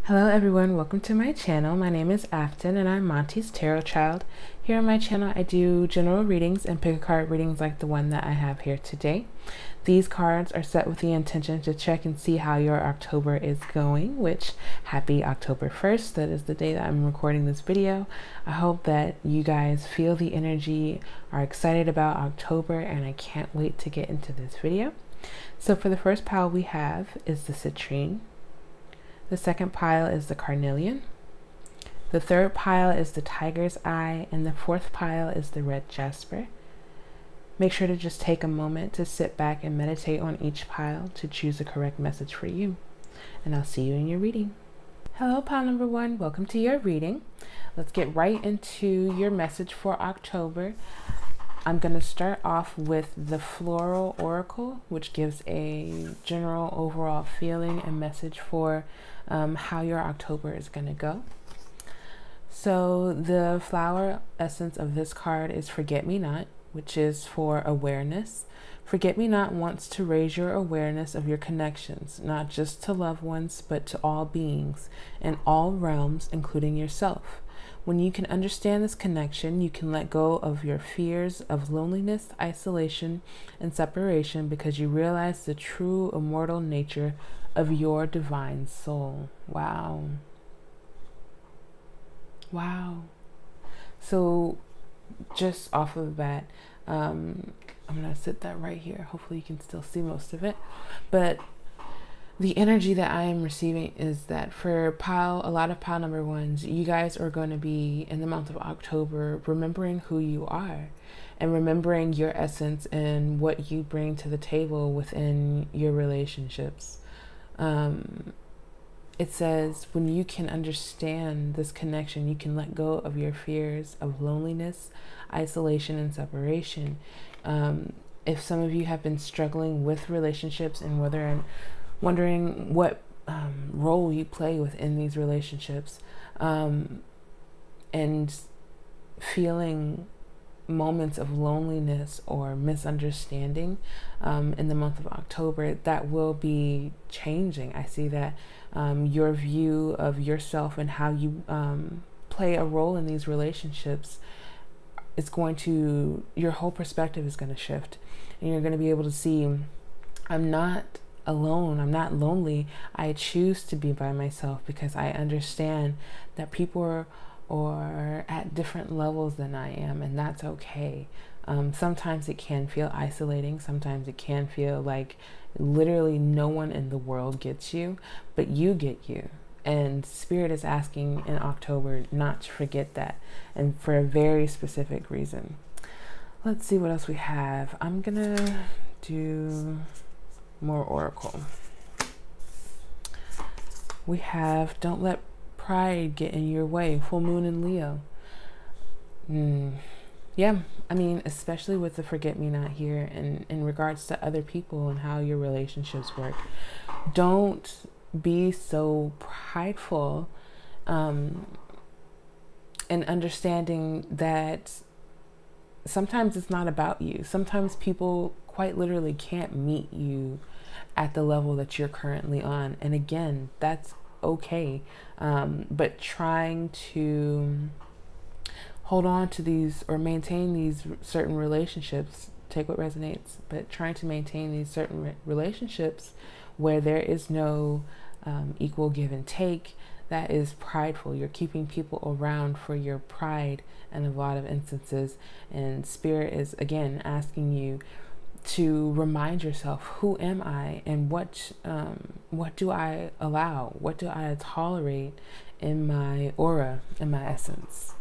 Hello everyone, welcome to my channel. My name is Afton and I'm Monty's Tarot Child. Here on my channel I do general readings and pick a card readings like the one that I have here today. These cards are set with the intention to check and see how your October is going, which happy October 1st. That is the day that I'm recording this video. I hope that you guys feel the energy, are excited about October, and I can't wait to get into this video. So for the first pile we have is the citrine. The second pile is the carnelian. The third pile is the tiger's eye, and the fourth pile is the red jasper. Make sure to just take a moment to sit back and meditate on each pile to choose the correct message for you. And I'll see you in your reading. Hello, pile number one. Welcome to your reading. Let's get right into your message for October. I'm going to start off with the Floral Oracle, which gives a general overall feeling and message for how your October is going to go. So the flower essence of this card is Forget Me Not, which is for awareness. Forget Me Not wants to raise your awareness of your connections, not just to loved ones, but to all beings in all realms, including yourself. When you can understand this connection, you can let go of your fears of loneliness, isolation, and separation because you realize the true immortal nature of your divine soul. Wow. Wow. So just off of that, I'm going to sit that right here. Hopefully you can still see most of it. But the energy that I am receiving is that for a lot of pile number ones, you guys are going to be in the month of October remembering who you are and remembering your essence and what you bring to the table within your relationships. It says when you can understand this connection, you can let go of your fears of loneliness, isolation, and separation. If some of you have been struggling with relationships and wondering what role you play within these relationships, and feeling moments of loneliness or misunderstanding in the month of October, that will be changing. I see that your view of yourself and how you play a role in these relationships is your whole perspective is going to shift, and you're going to be able to see, I'm not alone, I'm not lonely. I choose to be by myself because I understand that people are at different levels than I am, and that's okay. Sometimes it can feel isolating, sometimes it can feel like literally no one in the world gets you, but you get you. And Spirit is asking in October not to forget that, and for a very specific reason. Let's see what else we have. I'm gonna do more oracle. We have Don't Let Pride Get in Your Way, full moon in Leo. Yeah, I mean, especially with the Forget Me Not here and in regards to other people and how your relationships work. Don't be so prideful, and understanding that sometimes it's not about you. Sometimes people quite literally can't meet you at the level that you're currently on. And again, that's okay. But trying to hold on to these or maintain these certain relationships, take what resonates, but trying to maintain these certain relationships where there is no equal give and take, that is prideful. You're keeping people around for your pride in a lot of instances. And Spirit is again asking you to remind yourself, who am I, and what do I allow, what do I tolerate in my aura, in my essence.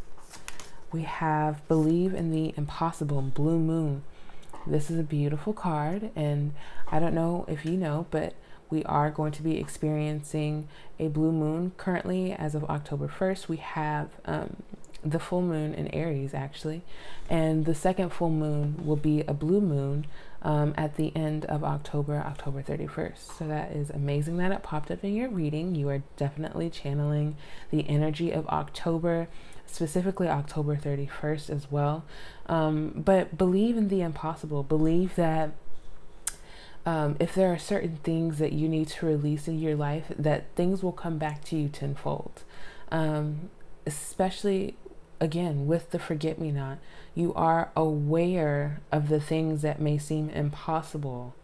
We have Believe in the Impossible, Blue Moon. This is a beautiful card, and I don't know if you know, but we are going to be experiencing a blue moon currently. As of October 1st, we have the full moon in Aries actually, and the second full moon will be a blue moon at the end of October, October 31st. So that is amazing that it popped up in your reading. You are definitely channeling the energy of October, specifically October 31st as well. But believe in the impossible. Believe that If there are certain things that you need to release in your life, that things will come back to you tenfold. Especially, again, with the forget-me-not, you are aware of the things that may seem impossible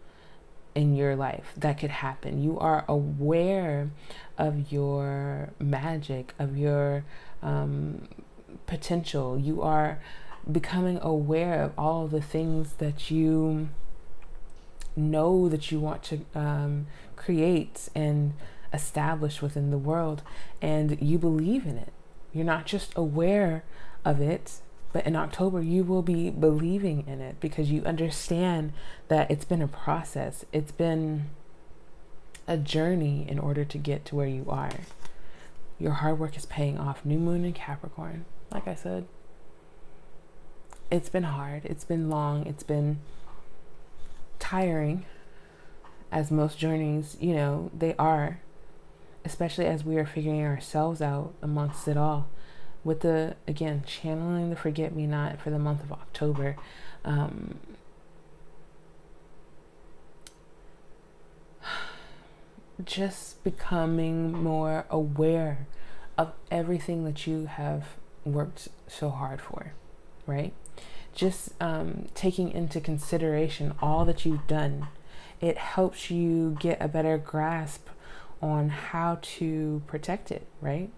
in your life that could happen. You are aware of your magic, of your potential. You are becoming aware of all the things that you know that you want to create and establish within the world, and you believe in it. You're not just aware of it, but in October you will be believing in it, because you understand that it's been a process. It's been a journey in order to get to where you are. Your hard work is paying off. New moon in Capricorn. Like I said, it's been hard. It's been long. It's been tiring, as most journeys, you know, they are, especially as we are figuring ourselves out amongst it all. With the, again, channeling the forget-me-not for the month of October, just becoming more aware of everything that you have worked so hard for, right? Just taking into consideration all that you've done. It helps you get a better grasp on how to protect it, right?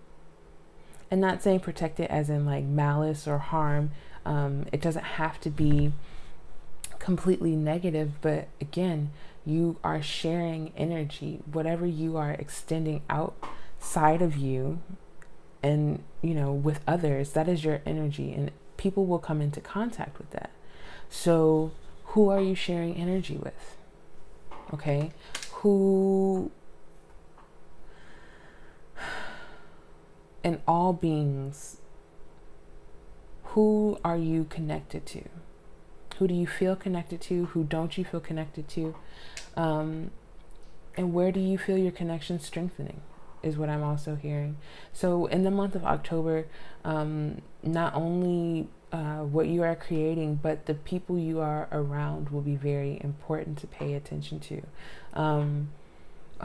And not saying protect it as in like malice or harm. It doesn't have to be completely negative, but again, you are sharing energy. Whatever you are extending outside of you and, you know, with others, that is your energy, and people will come into contact with that. So who are you sharing energy with? Okay, who, in all beings, who are you connected to? Who do you feel connected to? Who don't you feel connected to? And where do you feel your connection strengthening is what I'm also hearing. So in the month of October, not only what you are creating, but the people you are around will be very important to pay attention to. I'm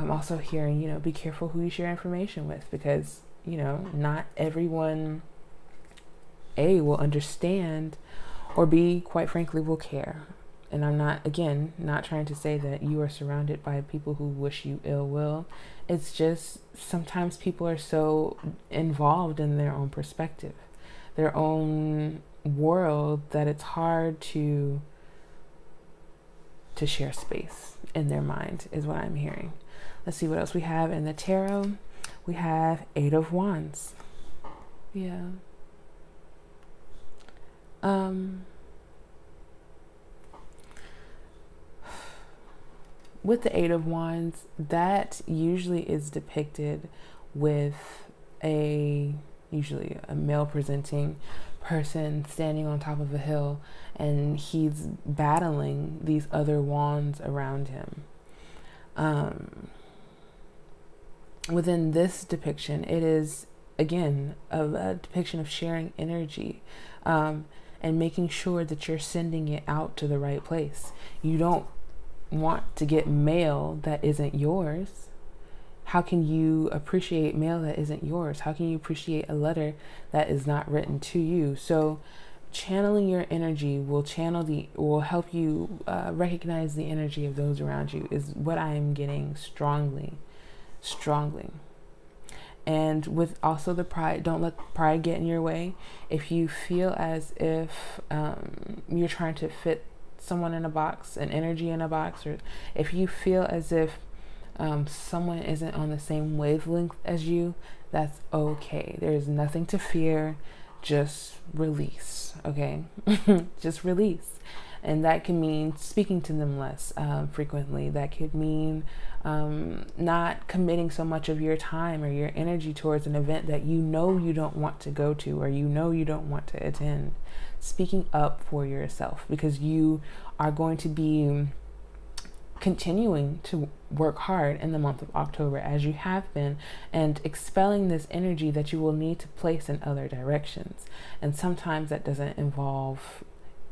also hearing, you know, be careful who you share information with, because, you know, not everyone, A, will understand, or B, quite frankly, will care. And I'm not, again, not trying to say that you are surrounded by people who wish you ill will. It's just sometimes people are so involved in their own perspective, their own world, that it's hard to share space in their mind, is what I'm hearing. Let's see what else we have in the tarot. We have Eight of Wands. Yeah. With the Eight of Wands, that usually is depicted with usually a male presenting person standing on top of a hill, and he's battling these other wands around him. Within this depiction, it is, again, a depiction of sharing energy, and making sure that you're sending it out to the right place. You don't want to get mail that isn't yours. How can you appreciate mail that isn't yours? How can you appreciate a letter that is not written to you? So channeling your energy will help you recognize the energy of those around you, is what I am getting strongly. And with also the pride, don't let pride get in your way. If you feel as if you're trying to fit someone in a box, an energy in a box, or if you feel as if someone isn't on the same wavelength as you, that's okay. There's nothing to fear. Just release, okay? Just release. And that can mean speaking to them less frequently. That could mean not committing so much of your time or your energy towards an event that you know you don't want to go to, or you know you don't want to attend. Speaking up for yourself, because you are going to be continuing to work hard in the month of October, as you have been, and expelling this energy that you will need to place in other directions. And sometimes that doesn't involve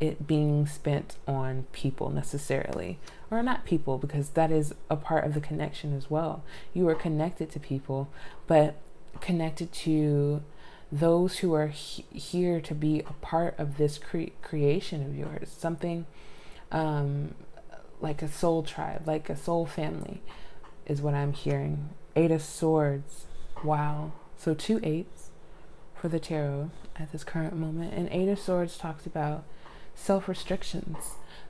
it being spent on people necessarily, or not people, because that is a part of the connection as well. You are connected to people, but connected to those who are here to be a part of this creation of yours, something like a soul tribe, like a soul family is what I'm hearing. 8 of Swords. Wow. So 2 8s for the tarot at this current moment. And 8 of Swords talks about self-restrictions.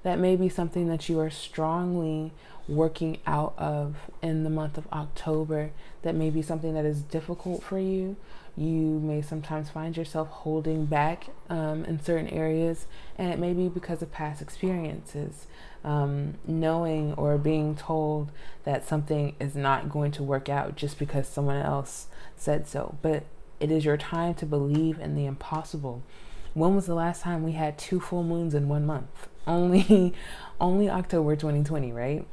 That may be something that you are strongly working out of in the month of October. That may be something that is difficult for you. You may sometimes find yourself holding back in certain areas, and it may be because of past experiences. Knowing or being told that something is not going to work out just because someone else said so. But it is your time to believe in the impossible. When was the last time we had 2 full moons in 1 month? Only October 2020, right?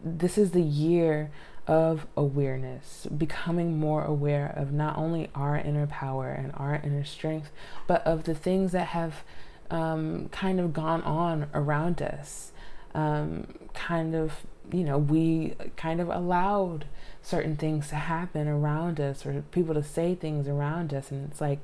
This is the year of awareness, becoming more aware of not only our inner power and our inner strength, but of the things that have kind of gone on around us. We kind of allowed certain things to happen around us, or people to say things around us. And it's like,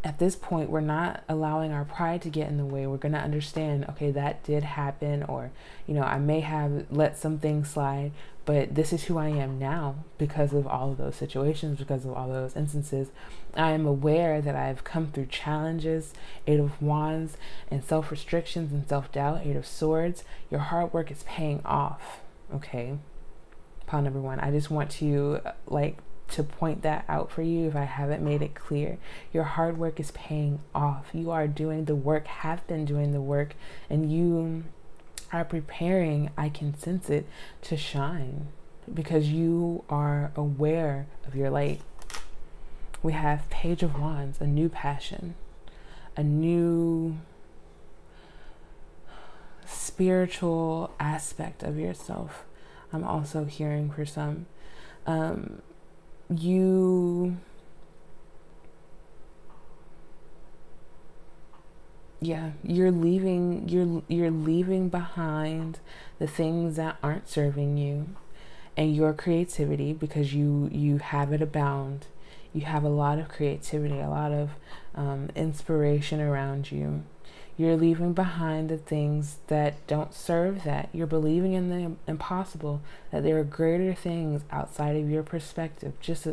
at this point, we're not allowing our pride to get in the way. We're going to understand, okay, that did happen, or, I may have let some things slide, but this is who I am now because of all of those situations, because of all of those instances. I am aware that I've come through challenges, 8 of Wands, and self-restrictions and self-doubt, 8 of Swords. Your hard work is paying off, okay? Pile number 1. I just want to, to point that out for you if I haven't made it clear. Your hard work is paying off. You are doing the work, have been doing the work, and you are preparing, I can sense it, to shine because you are aware of your light. We have Page of Wands, a new passion, a new spiritual aspect of yourself. I'm also hearing for some. You're leaving behind the things that aren't serving you and your creativity, because you have it abound. You have a lot of creativity, a lot of inspiration around you. You're leaving behind the things that don't serve that. You're believing in the impossible, that there are greater things outside of your perspective, just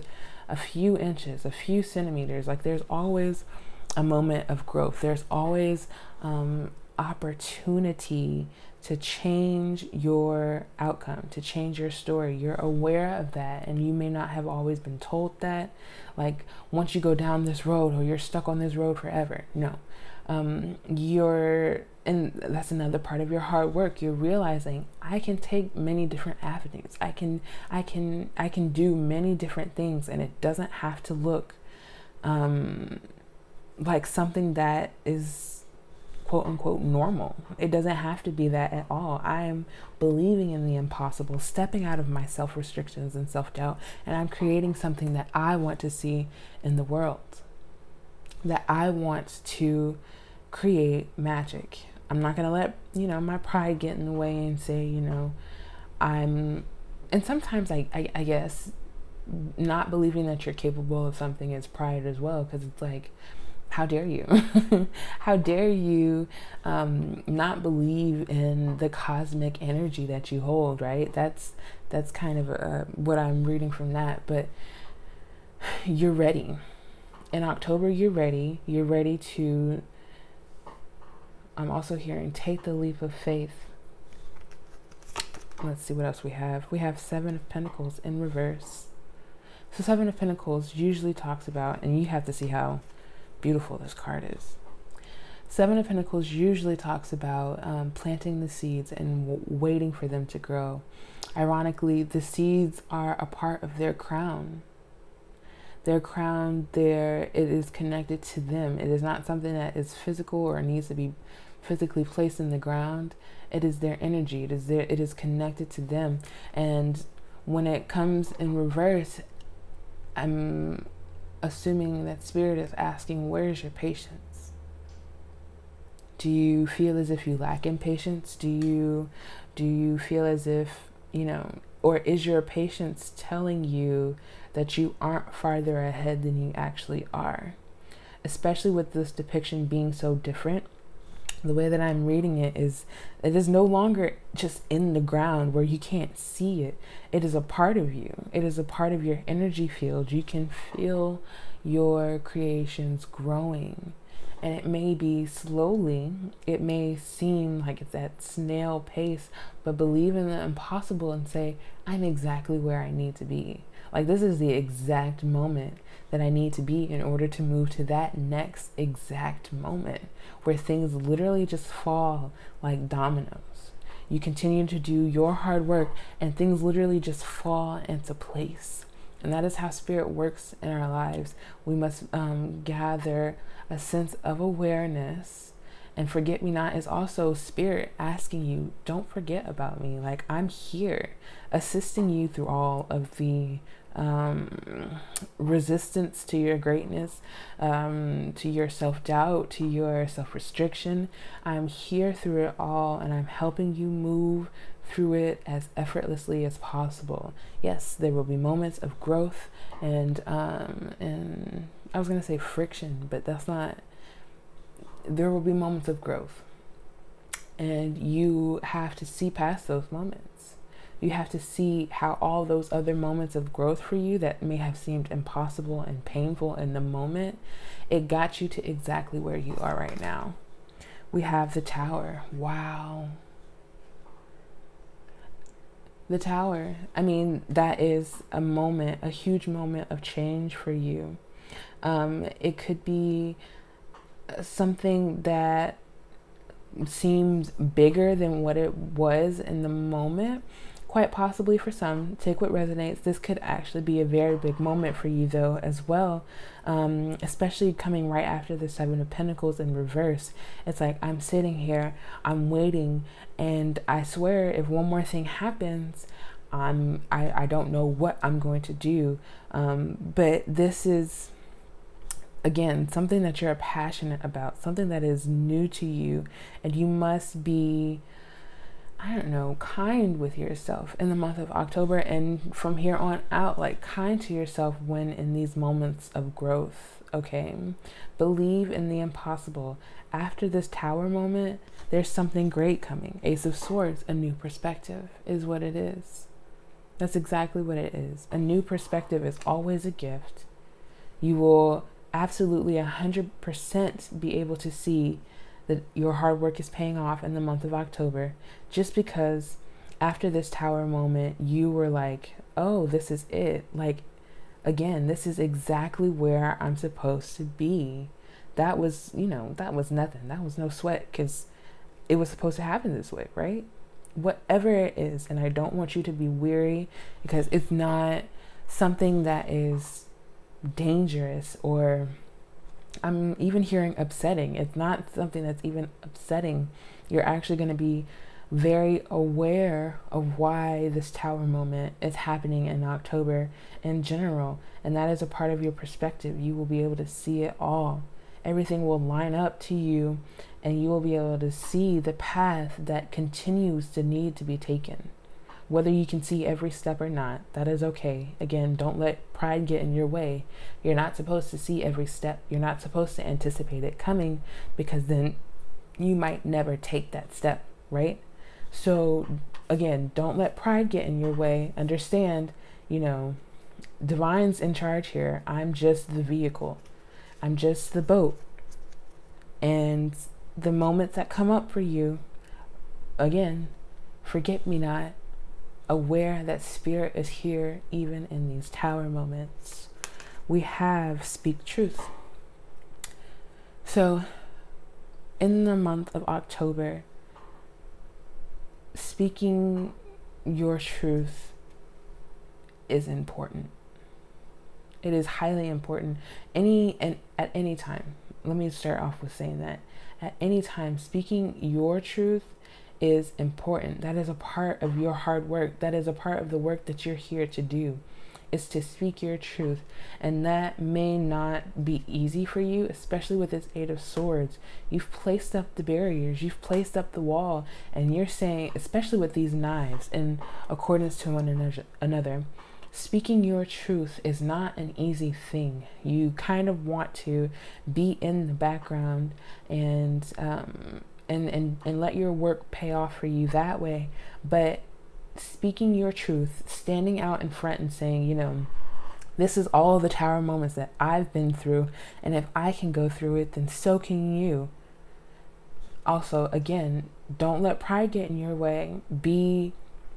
a few inches, a few centimeters. Like, there's always a moment of growth. There's always opportunity to change your outcome, to change your story. You're aware of that, and you may not have always been told that. Like, once you go down this road, or you're stuck on this road forever. No. And that's another part of your hard work. You're realizing, I can take many different avenues. I can do many different things, and it doesn't have to look like something that is quote unquote normal. It doesn't have to be that at all. I am believing in the impossible, stepping out of my self-restrictions and self-doubt, and I'm creating something that I want to see in the world, that I want to create magic. I'm not going to let, my pride get in the way and say, and sometimes I guess not believing that you're capable of something is pride as well, because it's like, how dare you? How dare you not believe in the cosmic energy that you hold, right? That's kind of what I'm reading from that. But you're ready. In October, you're ready. You're ready to, I'm also hearing, take the leap of faith. Let's see what else we have. We have 7 of Pentacles in reverse. So 7 of Pentacles usually talks about, and you have to see how beautiful this card is. 7 of Pentacles usually talks about planting the seeds and waiting for them to grow. Ironically, the seeds are a part of their crown. Their crown, it is connected to them. It is not something that is physical or needs to be physically placed in the ground. It is their energy. It is connected to them. And when it comes in reverse, I'm assuming that Spirit is asking, where's your patience? Do you feel as if you lack in patience? Do you feel as if, or is your patience telling you that you aren't farther ahead than you actually are? Especially with this depiction being so different, the way that I'm reading it is no longer just in the ground where you can't see it. It is a part of you. It is a part of your energy field. You can feel your creations growing. And it may be slowly, it may seem like it's at snail pace, but believe in the impossible and say, I'm exactly where I need to be. Like, this is the exact moment that I need to be in order to move to that next exact moment where things literally just fall like dominoes. You continue to do your hard work and things literally just fall into place. And that is how spirit works in our lives. We must gather a sense of awareness. And forget me not is also spirit asking you, don't forget about me. Like, I'm here assisting you through all of the resistance to your greatness, to your self-doubt, to your self-restriction. I'm here through it all, and I'm helping you move through it as effortlessly as possible. Yes, there will be moments of growth and I was gonna say friction, but that's not. There will be moments of growth, and you have to see past those moments. You have to see how all those other moments of growth for you that may have seemed impossible and painful in the moment, it got you to exactly where you are right now. We have the Tower. Wow. The Tower. I mean, that is a moment, a huge moment of change for you. It could be something that seems bigger than what it was in the moment. Quite possibly for some, take what resonates. This could actually be a very big moment for you though as well, especially coming right after the Seven of Pentacles in reverse. It's like, I'm sitting here, I'm waiting, and I swear if one more thing happens, I don't know what I'm going to do. But this is, again, something that you're passionate about, something that is new to you, and you must be, I don't know, kind with yourself in the month of October and from here on out. Like, kind to yourself when in these moments of growth, okay? Believe in the impossible. After this Tower moment, there's something great coming. Ace of Swords, a new perspective is what it is. That's exactly what it is. A new perspective is always a gift. You will absolutely 100% be able to see that your hard work is paying off in the month of October, just because after this Tower moment, you were like, oh, this is it. Like, again, this is exactly where I'm supposed to be. That was, that was nothing. That was no sweat, because it was supposed to happen this way, right? Whatever it is. And I don't want you to be weary, because it's not something that is dangerous, or I'm even hearing upsetting. It's not something that's even upsetting. You're actually going to be very aware of why this Tower moment is happening in October in general, and that is a part of your perspective. You will be able to see it all. Everything will line up to you, and you will be able to see the path that continues to need to be taken. Whether you can see every step or not, that is okay. Again, don't let pride get in your way. You're not supposed to see every step. You're not supposed to anticipate it coming, because then you might never take that step, right? So again, don't let pride get in your way. Understand, Divine's in charge here. I'm just the vehicle. I'm just the boat. And the moments that come up for you, again, forget me not. Aware that spirit is here even in these Tower moments. We have speak truth. So in the month of October, speaking your truth is important. It is highly important. At any time, let me start off with saying that at any time, speaking your truth is important. That is a part of your hard work. That is a part of the work that you're here to do. is to speak your truth. And that may not be easy for you, especially with this Eight of Swords. You've placed up the barriers, you've placed up the wall, and you're saying, especially with these knives, in accordance to one another, speaking your truth is not an easy thing. You kind of want to be in the background and let your work pay off for you that way. But speaking your truth, standing out in front and saying, you know, this is all the tower moments that I've been through, and if I can go through it, then so can you. Also, again, don't let pride get in your way. Be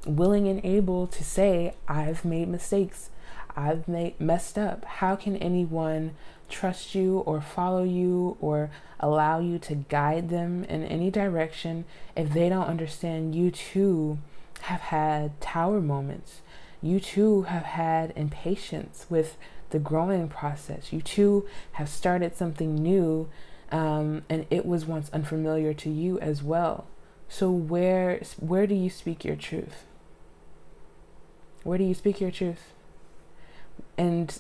willing and able to say, I've made mistakes, I've messed up. How can anyone trust you or follow you or allow you to guide them in any direction if they don't understand you too have had tower moments? You too have had impatience with the growing process. You too have started something new, and it was once unfamiliar to you as well. So where do you speak your truth? Where do you speak your truth? And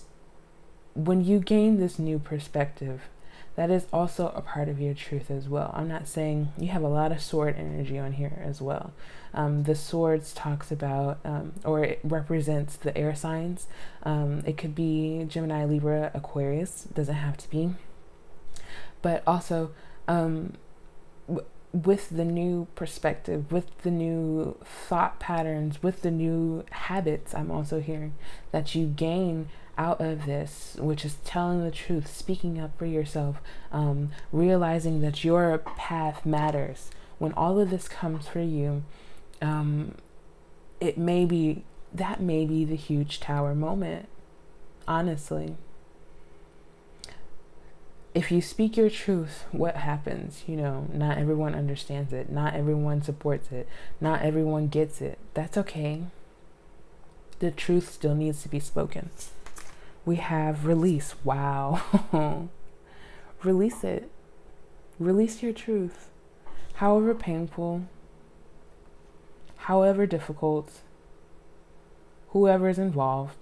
when you gain this new perspective, that is also a part of your truth as well. I'm not saying you have a lot of sword energy on here as well. The swords talks about, or it represents the air signs. It could be Gemini, Libra, Aquarius. It doesn't have to be. But also, with the new perspective, with the new thought patterns, with the new habits, I'm also hearing that you gain out of this, which is telling the truth, speaking up for yourself, realizing that your path matters. When all of this comes for you, that may be the huge tower moment, honestly. If you speak your truth, what happens? You know, not everyone understands it. Not everyone supports it. Not everyone gets it. That's okay. The truth still needs to be spoken. We have release. Wow. Release it. Release your truth. However painful, however difficult, whoever is involved,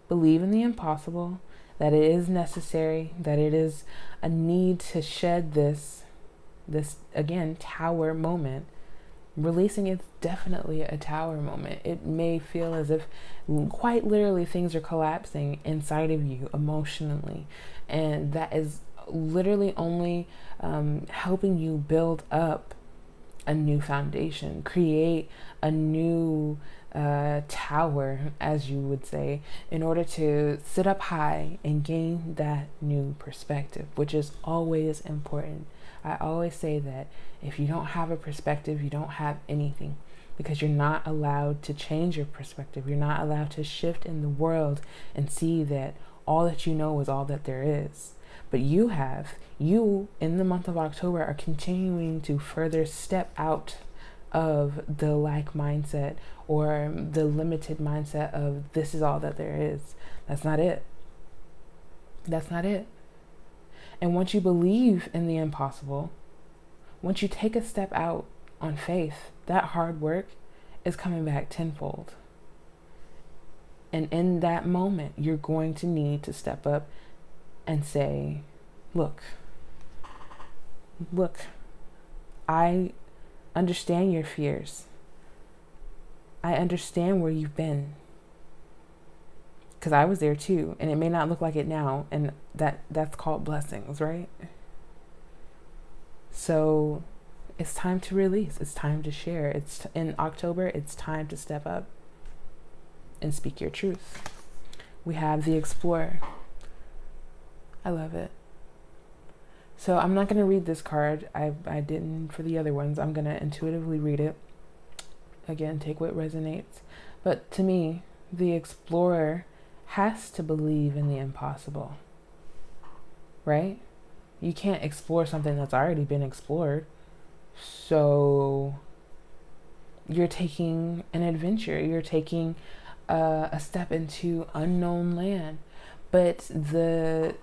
believe in the impossible, that it is necessary, that it is a need to shed this again, tower moment. Releasing is definitely a tower moment. It may feel as if quite literally things are collapsing inside of you emotionally, and that is literally only helping you build up a new foundation, create a new tower, as you would say, in order to sit up high and gain that new perspective, which is always important. I always say that if you don't have a perspective, you don't have anything, because you're not allowed to change your perspective. You're not allowed to shift in the world and see that all that you know is all that there is. But you in the month of October are continuing to further step out of the lack mindset or the limited mindset of this is all that there is. That's not it. That's not it. And once you believe in the impossible, once you take a step out on faith, that hard work is coming back tenfold. And in that moment, you're going to need to step up and say, look, I understand your fears. I understand where you've been, because I was there too, and it may not look like it now, and that's called blessings, right? So it's time to release. It's time to share. It's in October. It's time to step up and speak your truth. We have the Explorer. I love it. So I'm not going to read this card. I didn't for the other ones. I'm going to intuitively read it. Again, take what resonates. But to me, the Explorer has to believe in the impossible, right? You can't explore something that's already been explored. So you're taking an adventure. You're taking a step into unknown land. But the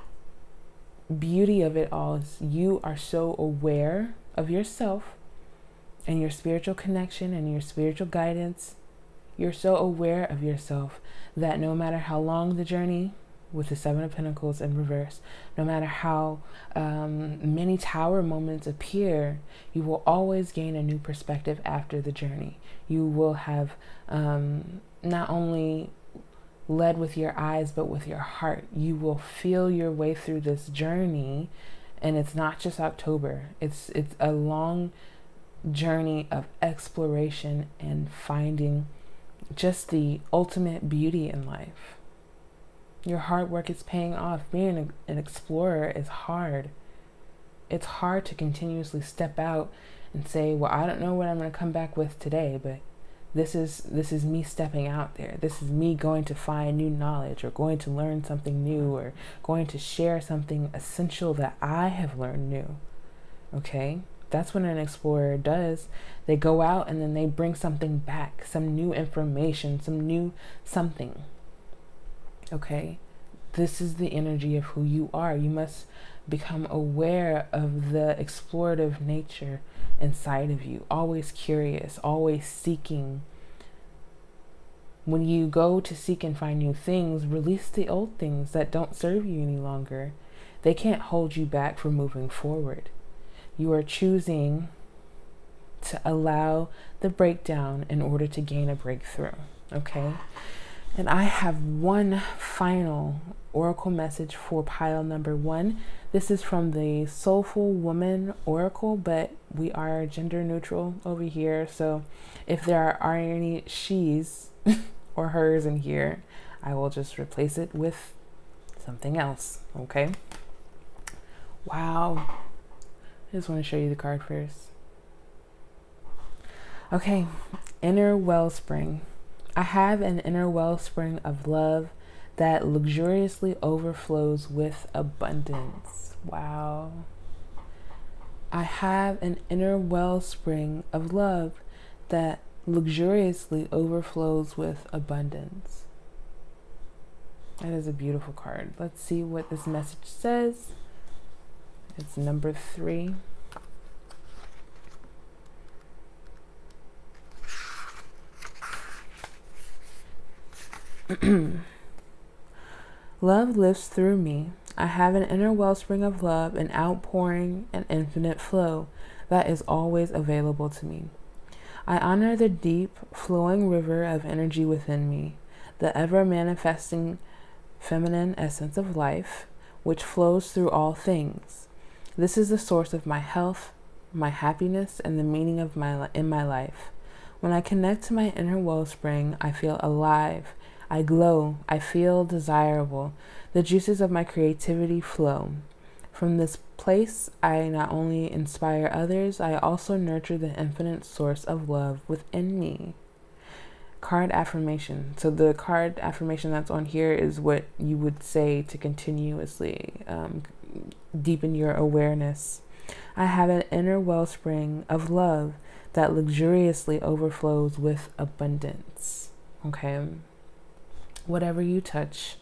beauty of it all is you are so aware of yourself and your spiritual connection and your spiritual guidance You're so aware of yourself that no matter how long the journey, with the Seven of Pentacles in reverse, no matter how many tower moments appear, you will always gain a new perspective after the journey. You will have not only led with your eyes, but with your heart. You will feel your way through this journey, and it's not just October. It's a long journey of exploration and finding just the ultimate beauty in life. Your hard work is paying off. Being an explorer is hard. It's hard to continuously step out and say, well, I don't know what I'm going to come back with today, but this is me stepping out there. This is me going to find new knowledge, or going to learn something new, or going to share something essential that I have learned new. Okay? That's what an explorer does. They go out and then they bring something back, some new information, some new something. Okay? This is the energy of who you are. You must become aware of the explorative nature inside of you. Always curious, always seeking. When you go to seek and find new things, release the old things that don't serve you any longer. They can't hold you back from moving forward. You are choosing to allow the breakdown in order to gain a breakthrough. Okay? And I have one final oracle message for pile number 1. This is from the Soulful Woman Oracle, but we are gender neutral over here. So if there are any she's or hers in here, I will just replace it with something else. Okay? Wow. I just want to show you the card first. Okay. Inner wellspring. I have an inner wellspring of love that luxuriously overflows with abundance. Wow. I have an inner wellspring of love that luxuriously overflows with abundance. That is a beautiful card. Let's see what this message says. It's number 3. Love lives through me. I have an inner wellspring of love, an outpouring, an infinite flow that is always available to me. I honor the deep, flowing river of energy within me, the ever-manifesting feminine essence of life, which flows through all things. This is the source of my health, my happiness, and the meaning of in my life. When I connect to my inner wellspring, I feel alive. I glow. I feel desirable. The juices of my creativity flow. From this place, I not only inspire others, I also nurture the infinite source of love within me. Card affirmation. So the card affirmation that's on here is what you would say to continuously deepen your awareness. I have an inner wellspring of love that luxuriously overflows with abundance. Okay? Whatever you touch,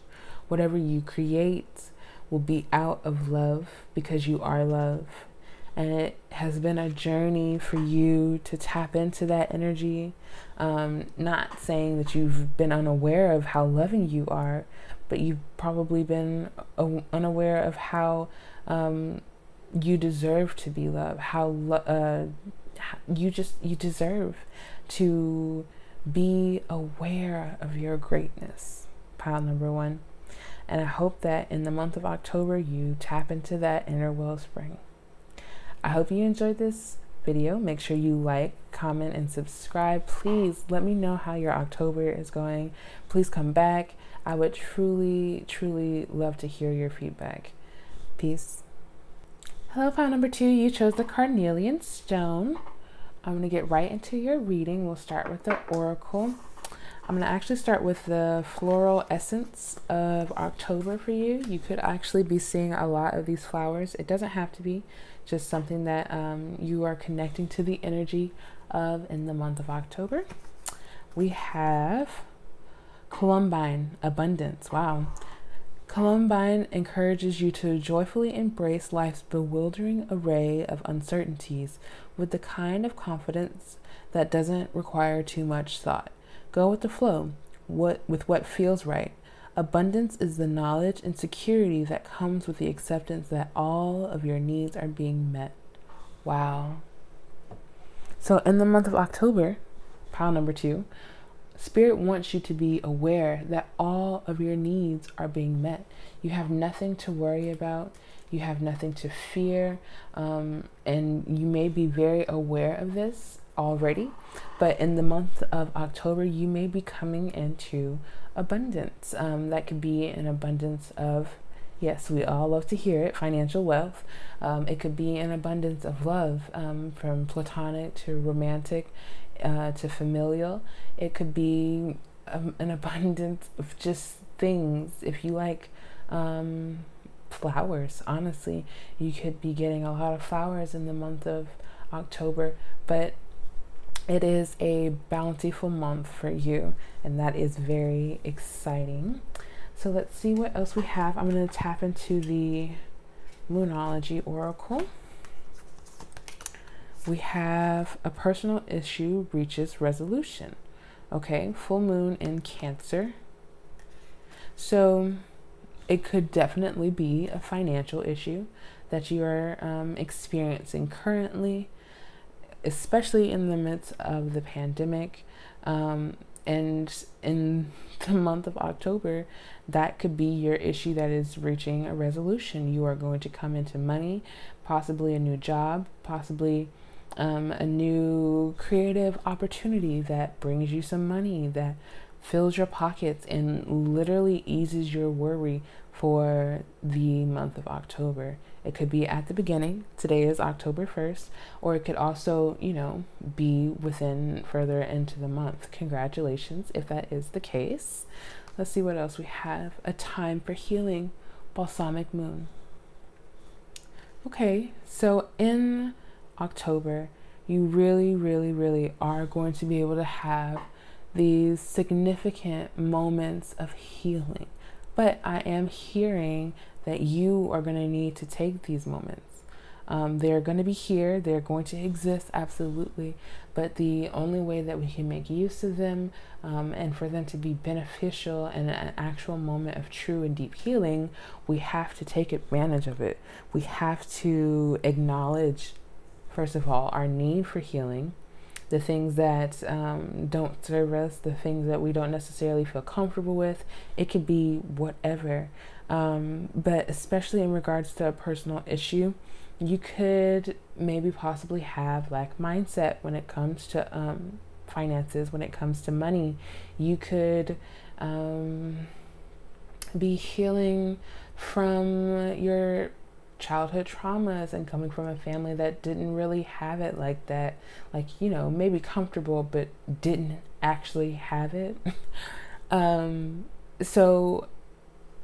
whatever you create will be out of love, because you are love. And it has been a journey for you to tap into that energy. Not saying that you've been unaware of how loving you are, but you've probably been unaware of how you deserve to be loved, how you deserve to be aware of your greatness. Pile number 1. And I hope that in the month of October, you tap into that inner wellspring. I hope you enjoyed this video. Make sure you like, comment, and subscribe. Please let me know how your October is going. Please come back. I would truly, truly love to hear your feedback. Peace. Hello, pile number 2. You chose the carnelian stone. I'm going to get right into your reading. We'll start with the oracle. I'm going to actually start with the floral essence of October for you. You could actually be seeing a lot of these flowers. It doesn't have to be, just something that you are connecting to the energy of in the month of October. We have Columbine, abundance. Wow. Columbine encourages you to joyfully embrace life's bewildering array of uncertainties with the kind of confidence that doesn't require too much thought. Go with the flow, with what feels right. Abundance is the knowledge and security that comes with the acceptance that all of your needs are being met. Wow. So in the month of October, pile number 2, Spirit wants you to be aware that all of your needs are being met. You have nothing to worry about. You have nothing to fear. And you may be very aware of this already, but in the month of October, you may be coming into abundance. That could be an abundance of, yes, we all love to hear it, financial wealth. It could be an abundance of love, from platonic to romantic, to familial. It could be an abundance of just things. If you like flowers, honestly, you could be getting a lot of flowers in the month of October, but it is a bountiful month for you, and that is very exciting. So let's see what else we have. I'm going to tap into the Moonology Oracle. We have a personal issue reaches resolution. Okay, full moon in Cancer. So it could definitely be a financial issue that you are experiencing currently, especially in the midst of the pandemic. And in the month of October, that could be your issue that is reaching a resolution. You are going to come into money, possibly a new job, possibly a new creative opportunity that brings you some money, that fills your pockets and literally eases your worry for the month of October. It could be at the beginning. Today is October 1st, or it could also, be within further into the month. Congratulations if that is the case. Let's see what else we have. A time for healing, balsamic moon. Okay, so in October, you really, really, really are going to be able to have these significant moments of healing. But I am hearing that you are going to need to take these moments. They're going to be here. They're going to exist, absolutely. But the only way that we can make use of them, and for them to be beneficial and an actual moment of true and deep healing, we have to take advantage of it. We have to acknowledge, first of all, our need for healing, the things that don't serve us, the things that we don't necessarily feel comfortable with. It could be whatever. But especially in regards to a personal issue, you could maybe possibly have lack mindset when it comes to finances, when it comes to money. You could be healing from your childhood traumas and coming from a family that didn't really have it like that, maybe comfortable but didn't actually have it. So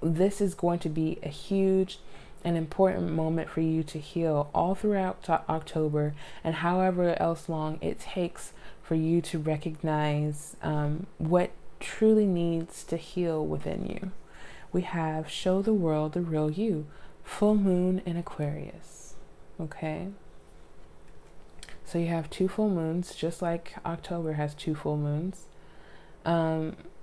this is going to be a huge and important moment for you to heal all throughout October, and however else long it takes for you to recognize what truly needs to heal within you. We have show the world the real you, full moon in Aquarius. Okay, so you have 2 full moons, just like October has 2 full moons.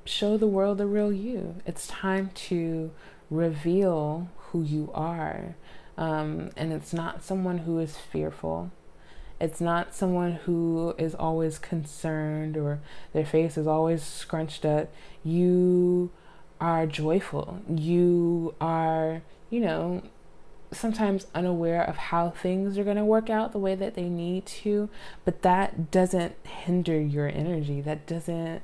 Show the world the real you. It's time to reveal who you are. And it's not someone who is fearful. It's not someone who is always concerned or their face is always scrunched up. You are joyful. You are, sometimes unaware of how things are going to work out the way that they need to, but that doesn't hinder your energy. That doesn't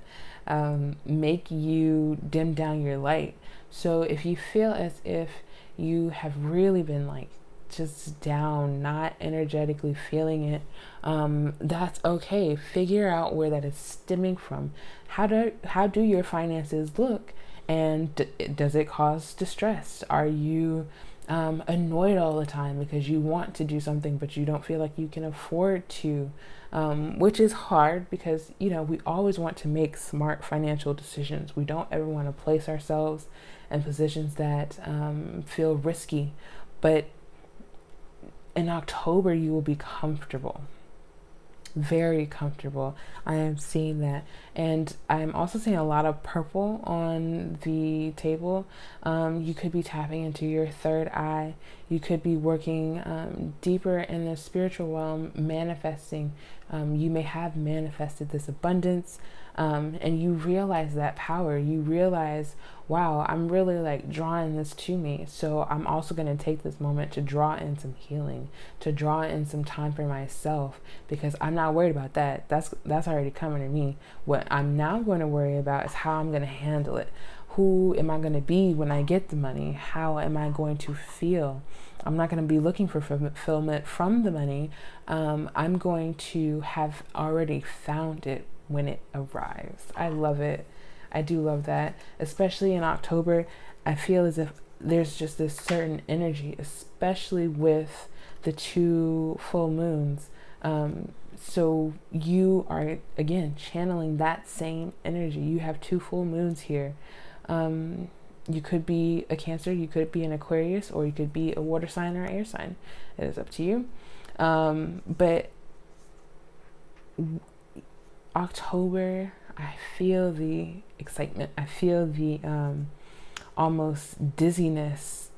make you dim down your light. So if you feel as if you have really been just down, not energetically feeling it, that's okay. Figure out where that is stemming from. How do your finances look, and does it cause distress? Are you annoyed all the time because you want to do something but you don't feel like you can afford to, which is hard because we always want to make smart financial decisions. We don't ever want to place ourselves in positions that feel risky, but in October you will be comfortable. Very comfortable. I am seeing that. And I'm also seeing a lot of purple on the table. You could be tapping into your third eye. You could be working deeper in the spiritual realm, manifesting. You may have manifested this abundance. And you realize that power. You realize, wow, I'm really like drawing this to me. So I'm also going to take this moment to draw in some healing, to draw in some time for myself, because I'm not worried about that. That's already coming to me. What I'm now going to worry about is how I'm going to handle it. Who am I going to be when I get the money? How am I going to feel? I'm not going to be looking for fulfillment from the money. I'm going to have already found it when it arrives. I love it. I do love that. Especially in October, I feel as if there's just this certain energy, especially with the 2 full moons. So you are, again, channeling that same energy. You have 2 full moons here. You could be a Cancer, you could be an Aquarius, or you could be a water sign or air sign. It is up to you. But October, I feel the excitement. I feel the almost dizziness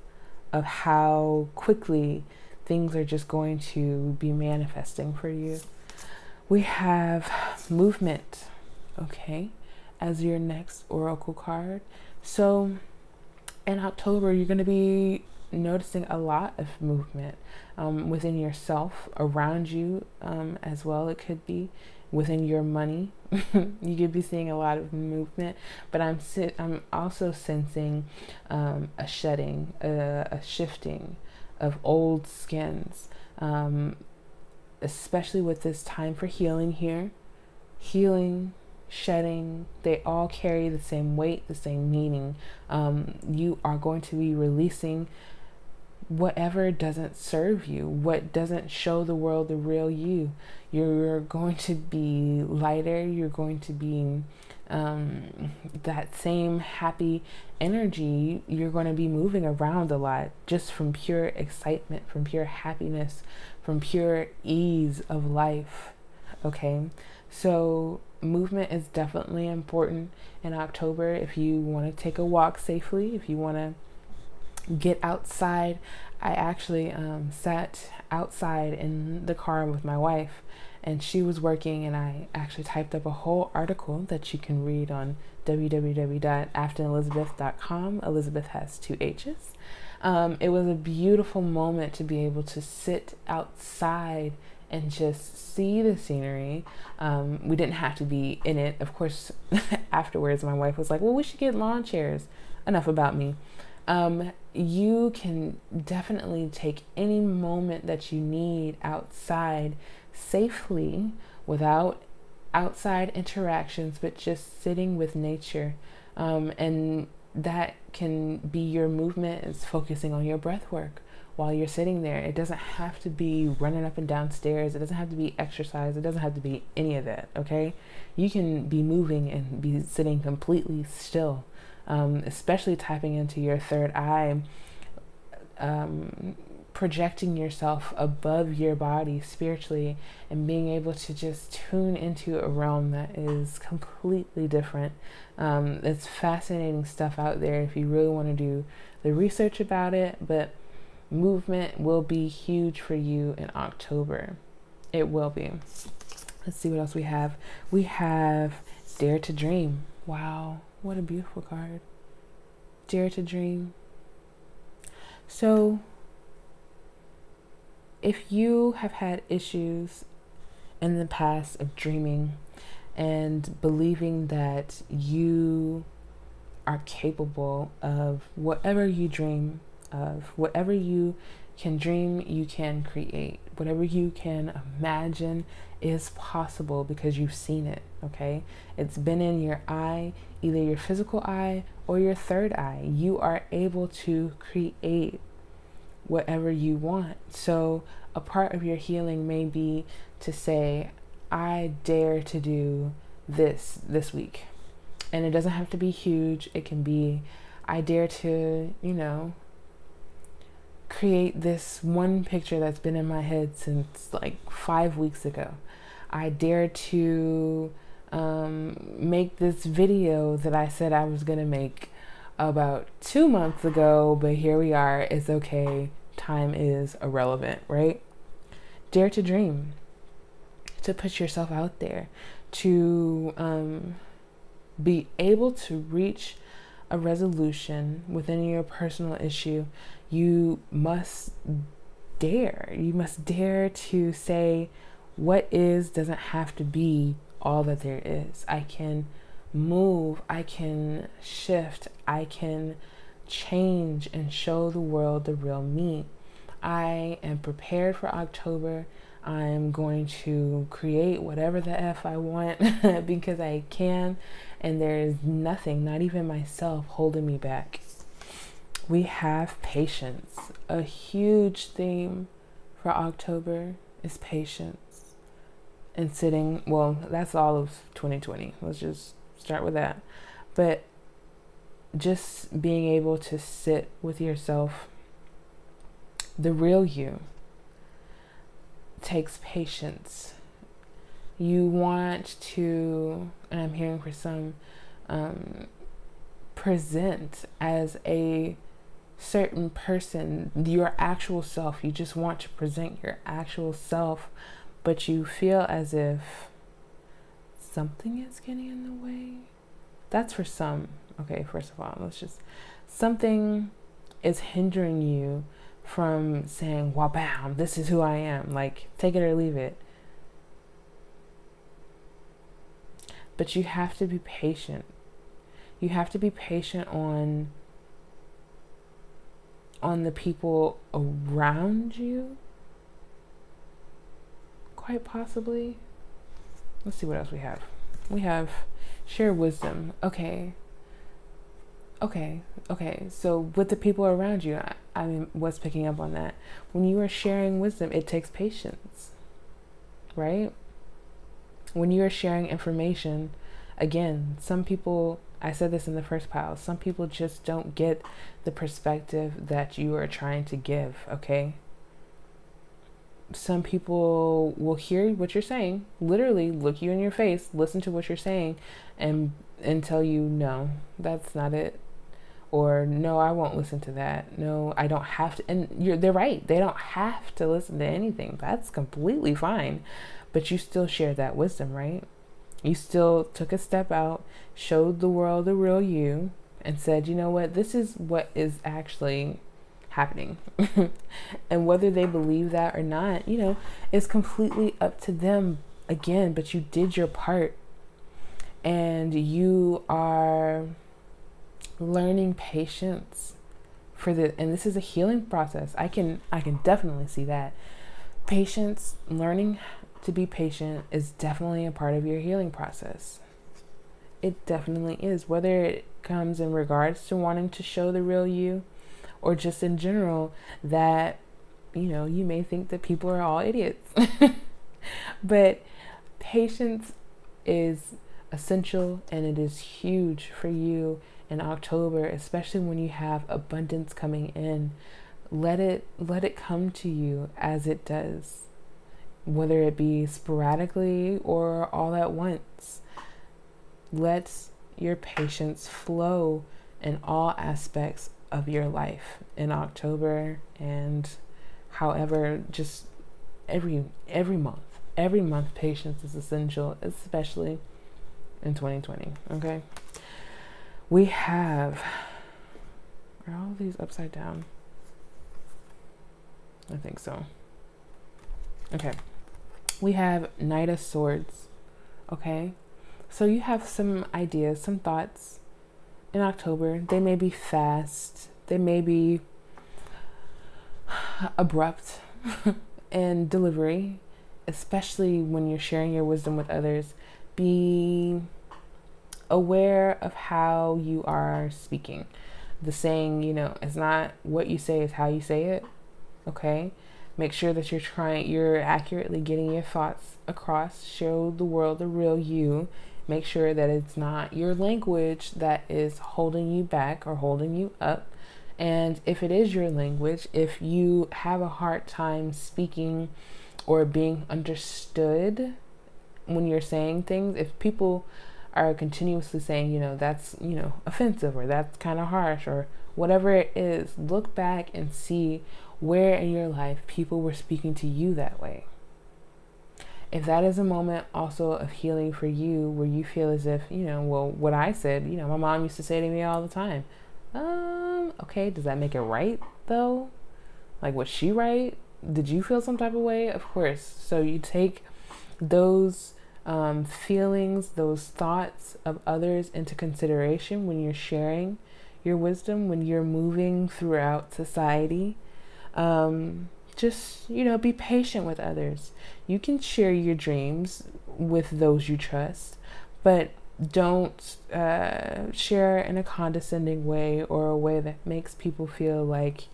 of how quickly things are just going to be manifesting for you. We have movement, okay, as your next oracle card. So in October, you're going to be noticing a lot of movement within yourself, around you as well. It could be within your money. You could be seeing a lot of movement, but I'm also sensing a shedding, a shifting of old skins, especially with this time for healing here. Healing, shedding, they all carry the same weight, the same meaning. You are going to be releasing whatever doesn't serve you, what doesn't show the world the real you. You're going to be lighter. You're going to be that same happy energy. You're going to be moving around a lot just from pure excitement, from pure happiness, from pure ease of life. Okay, so movement is definitely important in October. If you want to take a walk safely, if you want to get outside. I actually sat outside in the car with my wife, and she was working, and I actually typed up a whole article that you can read on www.aftonelizabeth.com. Elizabeth has 2 H's. It was a beautiful moment to be able to sit outside and just see the scenery. We didn't have to be in it. Of course, afterwards, my wife was like, well, we should get lawn chairs. Enough about me. You can definitely take any moment that you need outside safely without outside interactions, but just sitting with nature. And that can be your movement, is focusing on your breath work while you're sitting there. It doesn't have to be running up and down stairs. It doesn't have to be exercise. It doesn't have to be any of that, okay? You can be moving and be sitting completely still. Especially tapping into your third eye, projecting yourself above your body spiritually, and being able to just tune into a realm that is completely different. It's fascinating stuff out there if you really want to do the research about it, but movement will be huge for you in October. It will be. Let's see what else we have. We have Dare to Dream. Wow. What a beautiful card. Dare to dream. So, if you have had issues in the past of dreaming and believing that you are capable of whatever you dream of, whatever you can dream, you can create. Whatever you can imagine is possible because you've seen it, okay? It's been in your eye, either your physical eye or your third eye. You are able to create whatever you want. So a part of your healing may be to say, I dare to do this week. And it doesn't have to be huge. It can be, I dare to, create this one picture that's been in my head since like 5 weeks ago. I dare to make this video that I said I was gonna make about 2 months ago, but here we are. It's okay. Time is irrelevant, right? Dare to dream, to put yourself out there, to be able to reach a resolution within your personal issue. You must dare. You must dare to say what is doesn't have to be all that there is. I can move, I can shift, I can change and show the world the real me. I am prepared for October. I'm going to create whatever the F I want because I can, and there is nothing, not even myself, holding me back. We have patience. A huge theme for October is patience. And sitting, well, that's all of 2020. Let's just start with that. But just being able to sit with yourself, the real you, takes patience. You want to, and I'm hearing for some, present as a certain person, your actual self. You just want to present your actual self, but you feel as if something is getting in the way. That's for some. Okay, first of all, something is hindering you from saying, wow, bam, this is who I am. Like, take it or leave it. But you have to be patient. You have to be patient on the people around you, quite possibly. Let's see what else we have. We have share wisdom. Okay. So with the people around you, I was picking up on that. When you are sharing wisdom, it takes patience, right? When you are sharing information, again, some people, I said this in the first pile, some people just don't get the perspective that you are trying to give, okay? Some people will hear what you're saying, literally look you in your face, listen to what you're saying, and tell you, no, that's not it. Or, no, I won't listen to that. No, I don't have to. And they're right. They don't have to listen to anything. That's completely fine. But you still shared that wisdom, right? You still took a step out, showed the world the real you, and said, you know what? This is what is actually happening. And whether they believe that or not, it's completely up to them again. But you did your part. And you are learning patience and this is a healing process. I can definitely see that. Patience, learning to be patient, is definitely a part of your healing process. It definitely is, whether it comes in regards to wanting to show the real you, or just in general that you may think that people are all idiots. But patience is essential, and it is huge for you in October, especially when you have abundance coming in. Let it come to you as it does, whether it be sporadically or all at once. Let your patience flow in all aspects of your life in October, and however, just every month patience is essential, especially in 2020. Okay, we have, are all of these upside down? I think so. Okay, we have Knight of Swords. Okay, so you have some ideas, some thoughts in October. They may be fast, they may be abrupt in delivery, especially when you're sharing your wisdom with others. Be aware of how you are speaking. The saying, it's not what you say, it's how you say it. Okay, make sure that you're accurately getting your thoughts across. Show the world the real you. Make sure that it's not your language that is holding you back or holding you up. And if it is your language, if you have a hard time speaking or being understood, when you're saying things, if people are continuously saying, that's, offensive, or that's kind of harsh, or whatever it is, look back and see where in your life people were speaking to you that way. If that is a moment also of healing for you, where you feel as if, what I said, my mom used to say to me all the time, okay, does that make it right though? Like, was she right? Did you feel some type of way? Of course. So you take those feelings, those thoughts of others into consideration when you're sharing your wisdom, when you're moving throughout society. Just, be patient with others. You can share your dreams with those you trust, but don't share in a condescending way, or a way that makes people feel like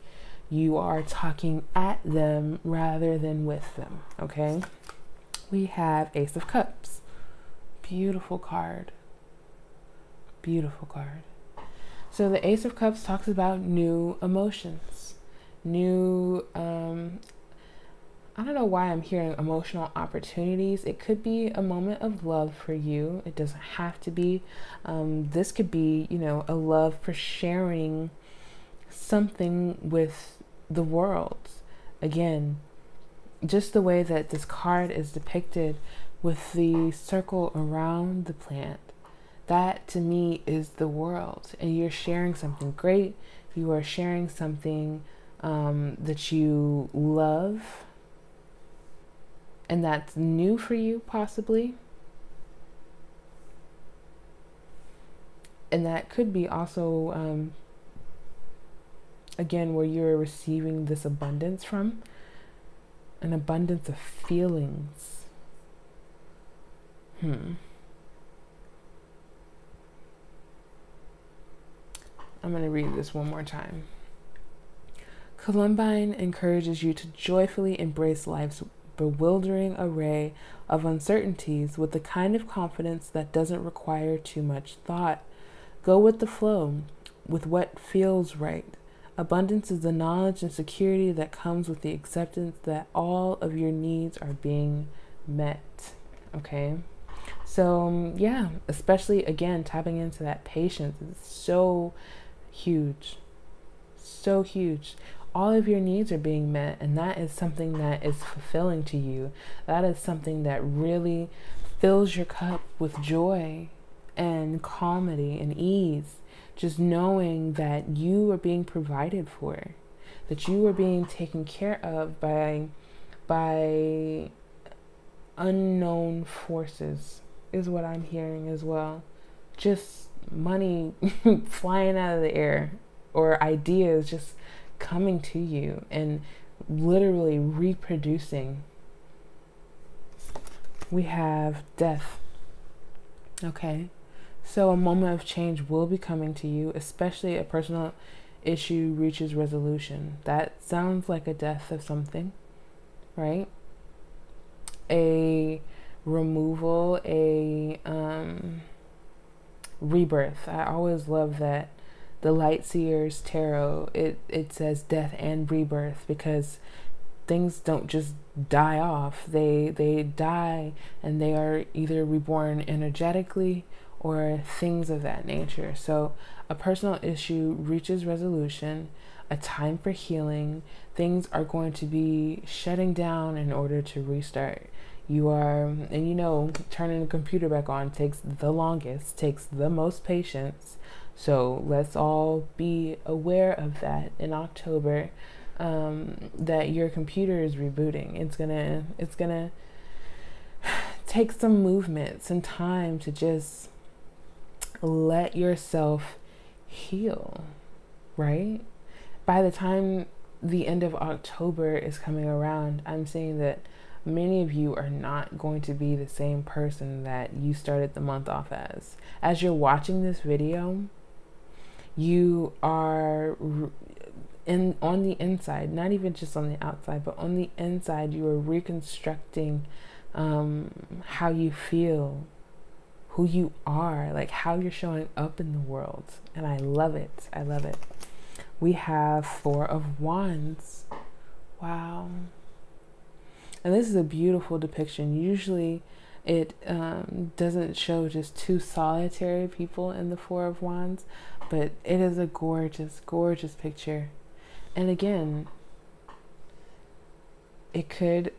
you are talking at them rather than with them, okay? We have Ace of Cups. Beautiful card. Beautiful card. So the Ace of Cups talks about new emotions. New, I don't know why I'm hearing emotional opportunities. It could be a moment of love for you. It doesn't have to be. This could be, a love for sharing something with the world. Again, just the way that this card is depicted with the circle around the plant, that to me is the world. And you're sharing something great. You are sharing something that you love, and that's new for you, possibly. And that could be also again, where you're receiving this abundance from, an abundance of feelings. I'm going to read this one more time. Columbine encourages you to joyfully embrace life's bewildering array of uncertainties with the kind of confidence that doesn't require too much thought. Go with the flow, with what feels right. Abundance is the knowledge and security that comes with the acceptance that all of your needs are being met. Okay? So, yeah, especially, again, tapping into that patience is so huge. So huge. All of your needs are being met, and that is something that is fulfilling to you. That is something that really fills your cup with joy and calmity and ease. Just knowing that you are being provided for, that you are being taken care of by unknown forces is what I'm hearing as well. Just money flying out of the air, or ideas just coming to you and literally reproducing. We have death. Okay. So a moment of change will be coming to you, especially a personal issue reaches resolution. That sounds like a death of something, right? A removal, a rebirth. I always love that the Lightseers Tarot, it says death and rebirth, because things don't just die off. They die, and they are either reborn energetically or things of that nature. So a personal issue reaches resolution, a time for healing. Things are going to be shutting down in order to restart. You are, and turning the computer back on takes the longest, takes the most patience. So let's all be aware of that in October, that your computer is rebooting. It's gonna take some movement, some time to just let yourself heal, right? By the time the end of October is coming around, I'm saying that many of you are not going to be the same person that you started the month off as. As you're watching this video, you are on the inside, not even just on the outside, but on the inside, you are reconstructing how you feel, who you are, like how you're showing up in the world. And I love it. I love it. We have Four of Wands. Wow. And this is a beautiful depiction. Usually It doesn't show just two solitary people in the Four of Wands, but it is a gorgeous, gorgeous picture. And again, it could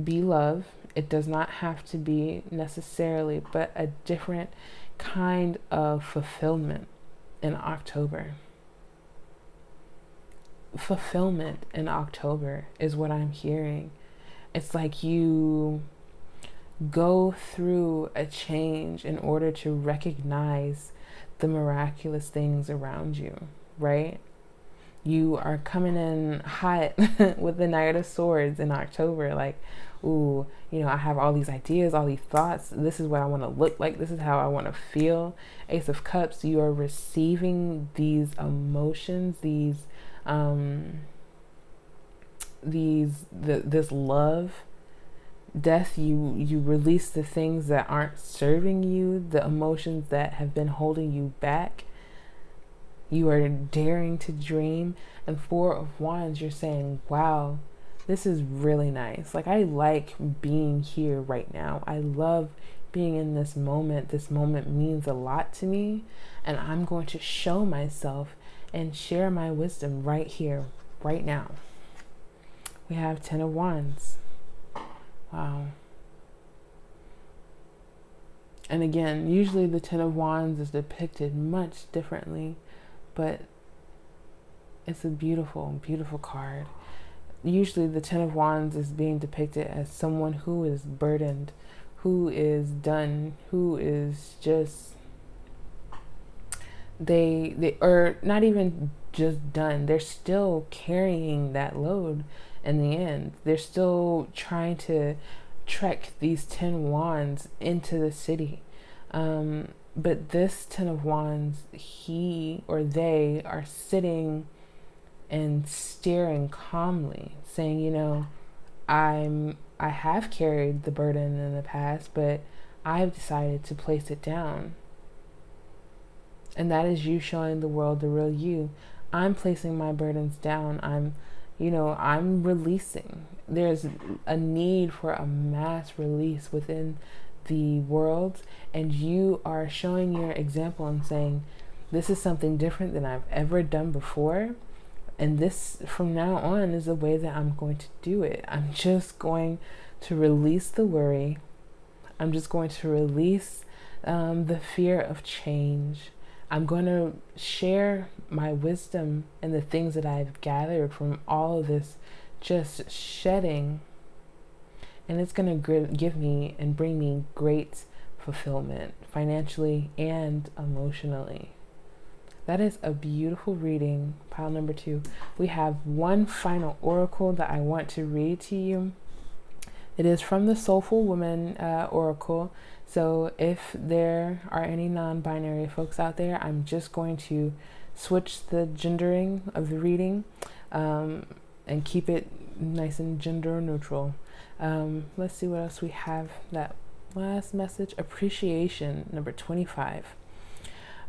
be love. It does not have to be necessarily, but a different kind of fulfillment in October. Fulfillment in October is what I'm hearing. It's like you go through a change in order to recognize the miraculous things around you, right? You are coming in hot with the Knight of Swords in October, like, ooh, you know, I have all these ideas, all these thoughts. This is what I want to look like. This is how I want to feel. Ace of Cups, you are receiving these emotions, this love. Death, you release the things that aren't serving you, the emotions that have been holding you back. You are daring to dream. And Four of Wands, you're saying, wow, this is really nice. Like, I like being here right now. I love being in this moment. This moment means a lot to me, and I'm going to show myself and share my wisdom right here, right now. We have Ten of Wands. Wow. And again, usually the Ten of Wands is depicted much differently, but it's a beautiful, beautiful card. Usually the Ten of Wands is being depicted as someone who is burdened, who is done, who is just, they are not even just done. They're still carrying that load in the end. They're still trying to trek these 10 wands into the city. But this Ten of Wands, he or they are sitting and staring calmly, saying, you know, I have carried the burden in the past, but I've decided to place it down. And that is you showing the world the real you. I'm placing my burdens down. I'm releasing. There's a need for a mass release within the world, and you are showing your example and saying, this is something different than I've ever done before, and this from now on is the way that I'm going to do it. I'm just going to release the worry. I'm just going to release the fear of change. I'm going to share my wisdom and the things that I've gathered from all of this just shedding. And it's going to give me and bring me great fulfillment financially and emotionally. That is a beautiful reading, pile number 2. We have one final oracle that I want to read to you. It is from the Soulful Woman Oracle. So if there are any non-binary folks out there, I'm just going to switch the gendering of the reading and keep it nice and gender neutral. Let's see what else we have. That last message, appreciation, number 25.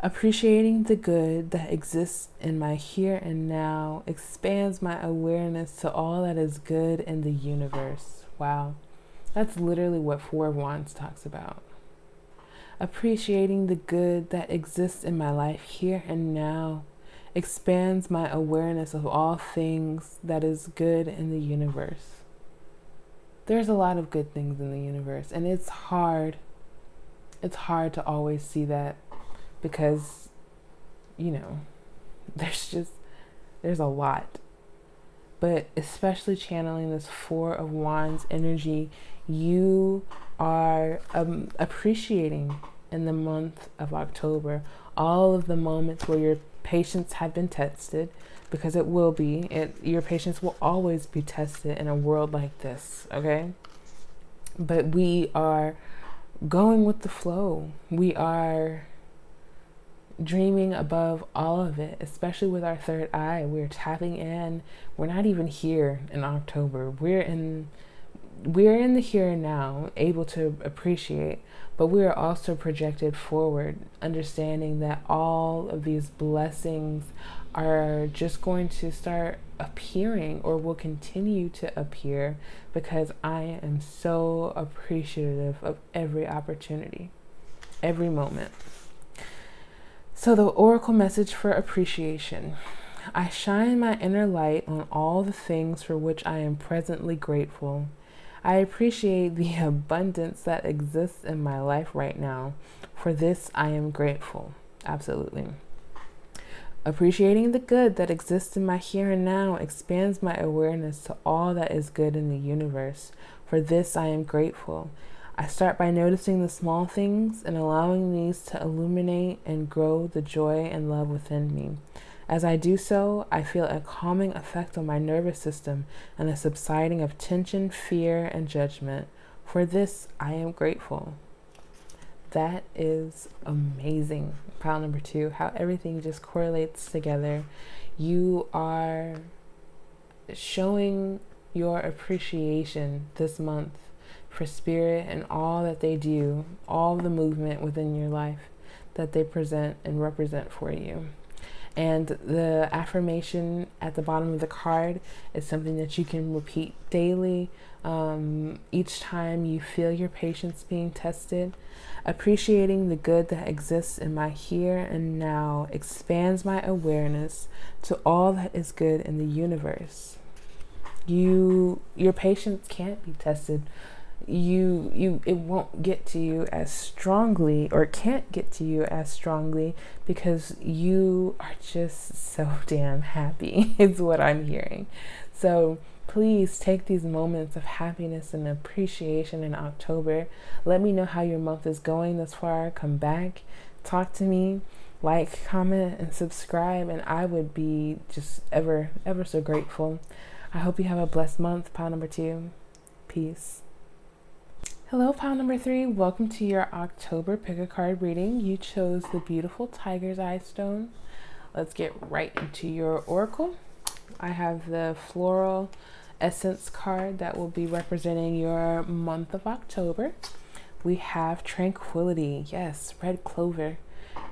Appreciating the good that exists in my here and now expands my awareness to all that is good in the universe. Wow. That's literally what Four of Wands talks about. Appreciating the good that exists in my life here and now expands my awareness of all things that is good in the universe. There's a lot of good things in the universe, and it's hard to always see that, because, you know, there's a lot. But especially channeling this Four of Wands energy, you are appreciating in the month of October all of the moments where your patience had been tested, because it will be. Your patience will always be tested in a world like this, okay? But we are going with the flow. We are dreaming above all of it, especially with our third eye. We're tapping in. We're not even here in October. We're in the here and now, able to appreciate, but we are also projected forward, understanding that all of these blessings are just going to start appearing or will continue to appear because I am so appreciative of every opportunity, every moment. So the oracle message for appreciation. I shine my inner light on all the things for which I am presently grateful. I appreciate the abundance that exists in my life right now. For this, I am grateful. Absolutely. Appreciating the good that exists in my here and now expands my awareness to all that is good in the universe. For this, I am grateful. I start by noticing the small things and allowing these to illuminate and grow the joy and love within me. As I do so, I feel a calming effect on my nervous system and a subsiding of tension, fear, and judgment. For this, I am grateful. That is amazing. Pile number 2, how everything just correlates together. You are showing your appreciation this month for spirit and all that they do, all the movement within your life that they present and represent for you. And the affirmation at the bottom of the card is something that you can repeat daily, each time you feel your patience being tested. Appreciating the good that exists in my here and now expands my awareness to all that is good in the universe. Your patience can't be tested. It won't get to you as strongly, or can't get to you as strongly, because you are just so damn happy is what I'm hearing. So please take these moments of happiness and appreciation in October. Let me know how your month is going thus far. Come back, talk to me, like, comment, and subscribe, and I would be just ever so grateful. I hope you have a blessed month. Pile number 2. Peace. Hello, pile number 3. Welcome to your October pick a card reading. You chose the beautiful Tiger's Eye stone. Let's get right into your oracle. I have the floral essence card that will be representing your month of October. We have tranquility. Yes, red clover.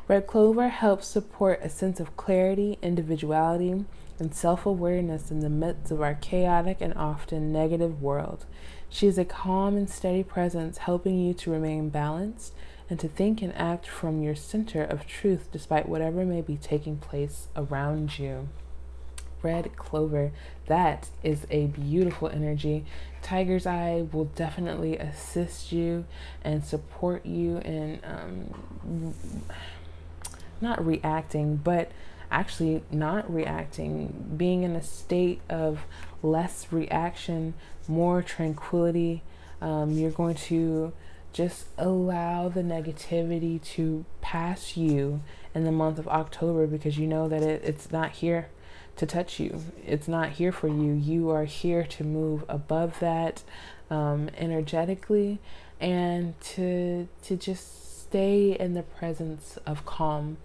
Red clover helps support a sense of clarity, individuality, and self-awareness in the midst of our chaotic and often negative world. She is a calm and steady presence, helping you to remain balanced and to think and act from your center of truth despite whatever may be taking place around you. Red clover, that is a beautiful energy. Tiger's Eye will definitely assist you and support you in not reacting, but actually not reacting, being in a state of less reaction, more tranquility. You're going to just allow the negativity to pass you in the month of October, because you know that it's not here to touch you. It's not here for you. You are here to move above that energetically, and to just stay in the presence of calm.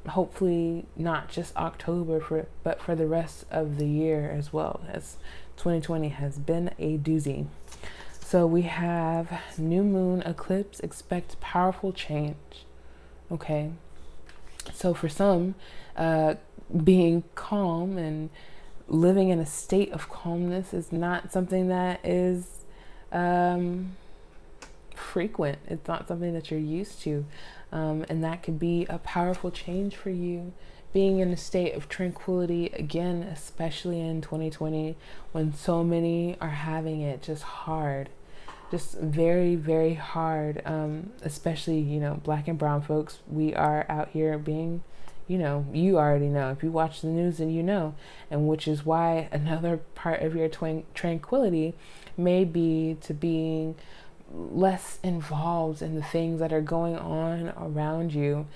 Hopefully not just October, but for the rest of the year as well, as 2020 has been a doozy. So we have new moon eclipse. Expect powerful change. Okay. So for some, being calm and living in a state of calmness is not something that is frequent. It's not something that you're used to. And that could be a powerful change for you. Being in a state of tranquility, again, especially in 2020, when so many are having it just hard, just very, very hard. Especially, you know, Black and brown folks, we are out here being, you know, you already know. If you watch the news, then you know. And which is why another part of your tranquility may be to being less involved in the things that are going on around you.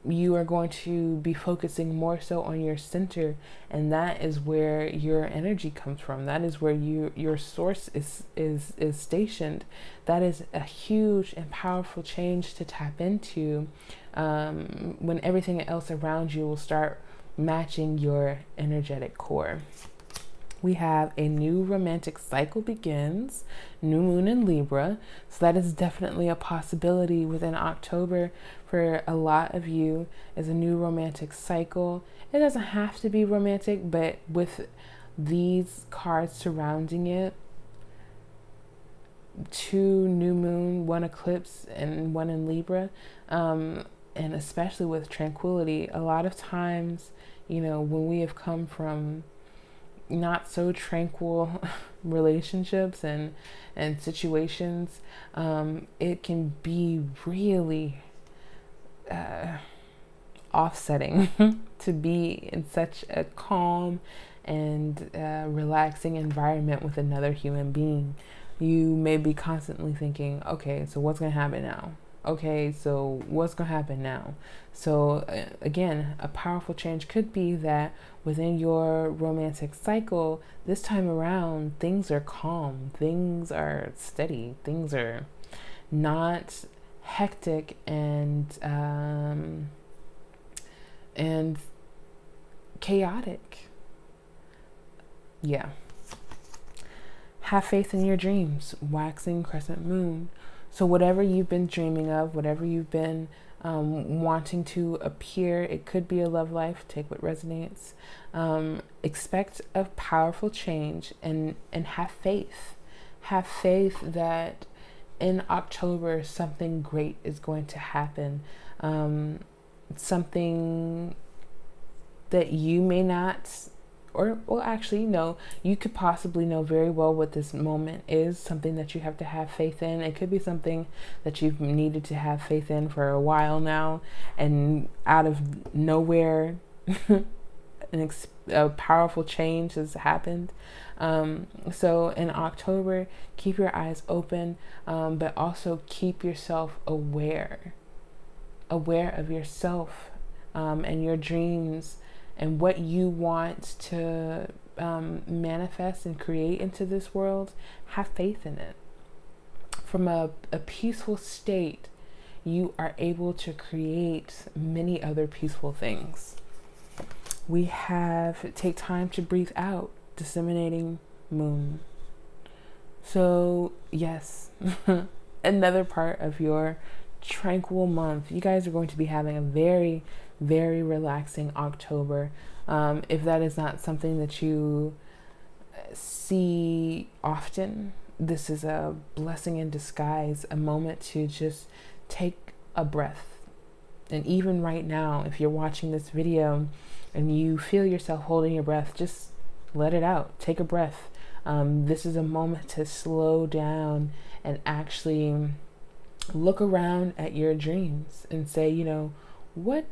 You are going to be focusing more so on your center, and that is where your energy comes from. That is where your source is stationed. That is a huge and powerful change to tap into, when everything else around you will start matching your energetic core. We have a new romantic cycle begins, new moon in Libra. So that is definitely a possibility within October for a lot of you, is a new romantic cycle. It doesn't have to be romantic, but with these cards surrounding it, 2 new moon, 1 eclipse, and 1 in Libra, and especially with tranquility, a lot of times, you know, when we have come from not so tranquil relationships and situations, it can be really offsetting to be in such a calm and relaxing environment with another human being. You may be constantly thinking, okay, so what's going to happen now? Okay, so what's going to happen now? So again, a powerful change could be that within your romantic cycle, this time around, things are calm, things are steady, things are not hectic and chaotic. Yeah. Have faith in your dreams, waxing crescent moon. So whatever you've been dreaming of, whatever you've been wanting to appear, it could be a love life, take what resonates. Expect a powerful change and have faith. Have faith that in October something great is going to happen. Something that you may not, or well, actually, no, you could possibly know very well what this moment is, something that you have to have faith in. It could be something that you've needed to have faith in for a while now, and out of nowhere, a powerful change has happened. So in October, keep your eyes open, but also keep yourself aware of yourself and your dreams, and what you want to manifest and create into this world. Have faith in it. From a peaceful state, you are able to create many other peaceful things. We have take time to breathe out, disseminating moon. So yes, another part of your tranquil month. You guys are going to be having a very, very relaxing October. If that is not something that you see often, this is a blessing in disguise, a moment to just take a breath. And even right now, if you're watching this video and you feel yourself holding your breath, just let it out. Take a breath. This is a moment to slow down and actually look around at your dreams and say, you know, what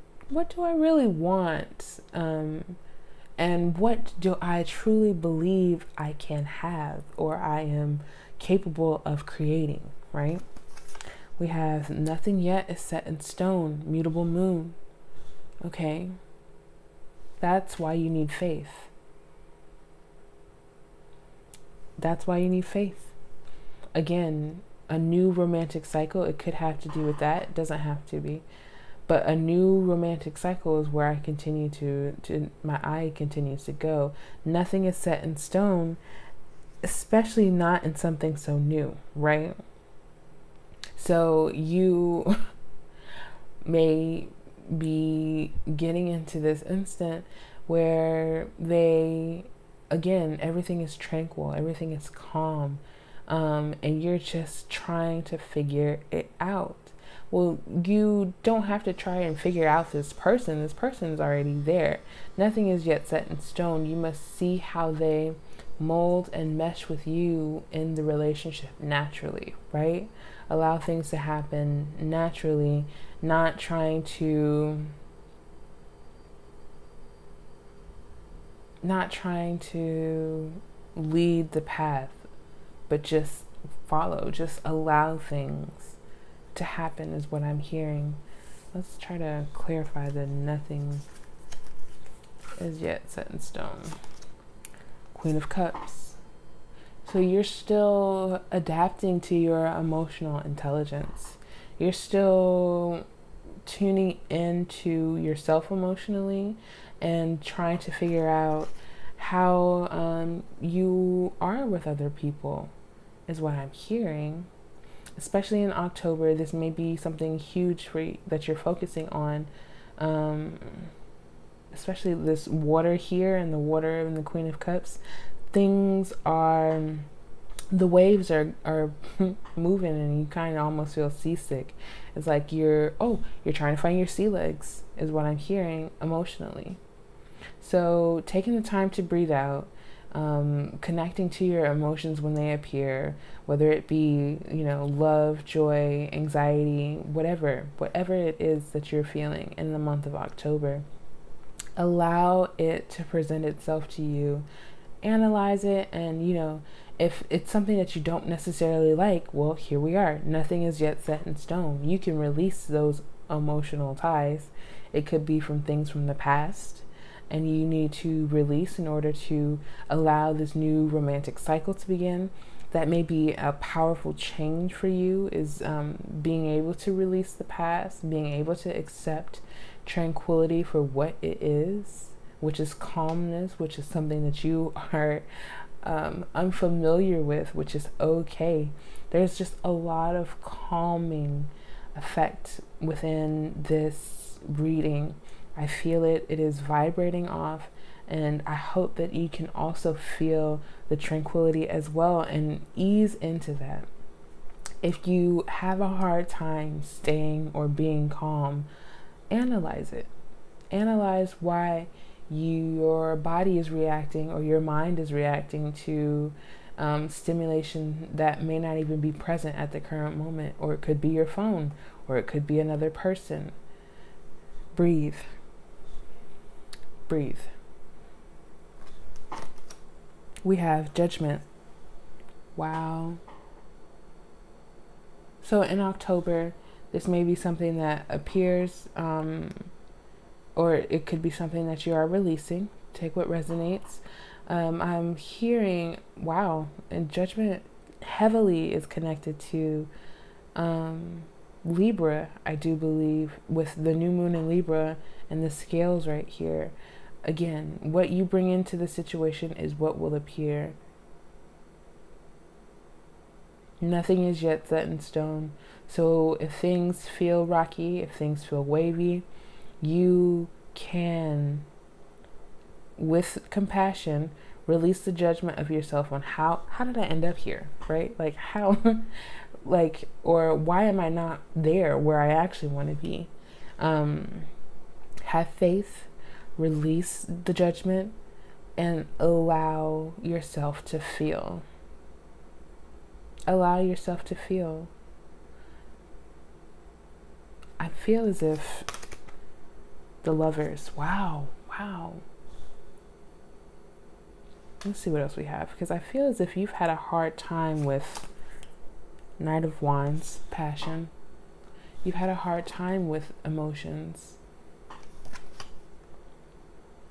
do I really want? And what do I truly believe I can have, or I am capable of creating, right? We have nothing yet is set in stone, mutable moon. Okay. That's why you need faith. That's why you need faith. Again, a new romantic cycle, it could have to do with that. It doesn't have to be. But a new romantic cycle is where I continue to my eye continues to go. Nothing is set in stone, especially not in something so new, right? So you may be getting into this instant where everything is tranquil, everything is calm, and you're just trying to figure it out. Well, you don't have to try and figure out this person. This person is already there. Nothing is yet set in stone. You must see how they mold and mesh with you in the relationship naturally, right? Allow things to happen naturally, not trying to lead the path, but just follow, just allow things to happen is what I'm hearing. Let's try to clarify that nothing is yet set in stone. Queen of Cups. So you're still adapting to your emotional intelligence. You're still tuning into yourself emotionally and trying to figure out how you are with other people is what I'm hearing. Especially in October, this may be something huge for you that you're focusing on. Especially this water here and the water and the Queen of Cups. Things are, the waves are moving, and you kind of almost feel seasick. It's like you're trying to find your sea legs is what I'm hearing emotionally. So taking the time to breathe out, connecting to your emotions when they appear, whether it be, love, joy, anxiety, whatever it is that you're feeling in the month of October. Allow it to present itself to you. Analyze it, and if it's something that you don't necessarily like, well, here we are. Nothing is yet set in stone. You can release those emotional ties. It could be from things from the past, and you need to release in order to allow this new romantic cycle to begin. That may be a powerful change for you, is being able to release the past, being able to accept tranquility for what it is, which is calmness, which is something that you are unfamiliar with, which is okay. There's just a lot of calming effect within this reading. I feel it. It is vibrating off, and I hope that you can also feel the tranquility as well and ease into that. If you have a hard time staying or being calm, analyze it. Analyze why your body is reacting or your mind is reacting to stimulation that may not even be present at the current moment, or it could be your phone, or it could be another person. Breathe. Breathe. We have Judgment. Wow. So in October, this may be something that appears, or it could be something that you are releasing. Take what resonates. I'm hearing, wow, and Judgment heavily is connected to Libra, I do believe, with the new moon in Libra and the scales right here. Again, what you bring into the situation is what will appear. Nothing is yet set in stone. So if things feel rocky, if things feel wavy, you can, with compassion, release the judgment of yourself on how did I end up here, right? Like how, or why am I not there where I actually want to be? Have faith, release the judgment, and allow yourself to feel. Allow yourself to feel. I feel as if the Lovers, wow. Let's see what else we have, because I feel as if you've had a hard time with Knight of Wands, passion. You've had a hard time with emotions.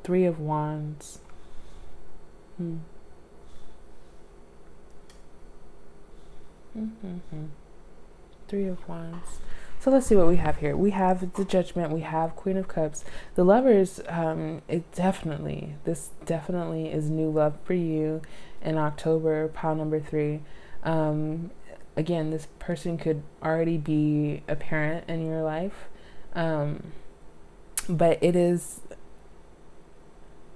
Three of Wands. Three of Wands. So let's see what we have here. We have the Judgment. We have Queen of Cups. The Lovers, this definitely is new love for you in October, pile number 3. Again, this person could already be a parent in your life. But it is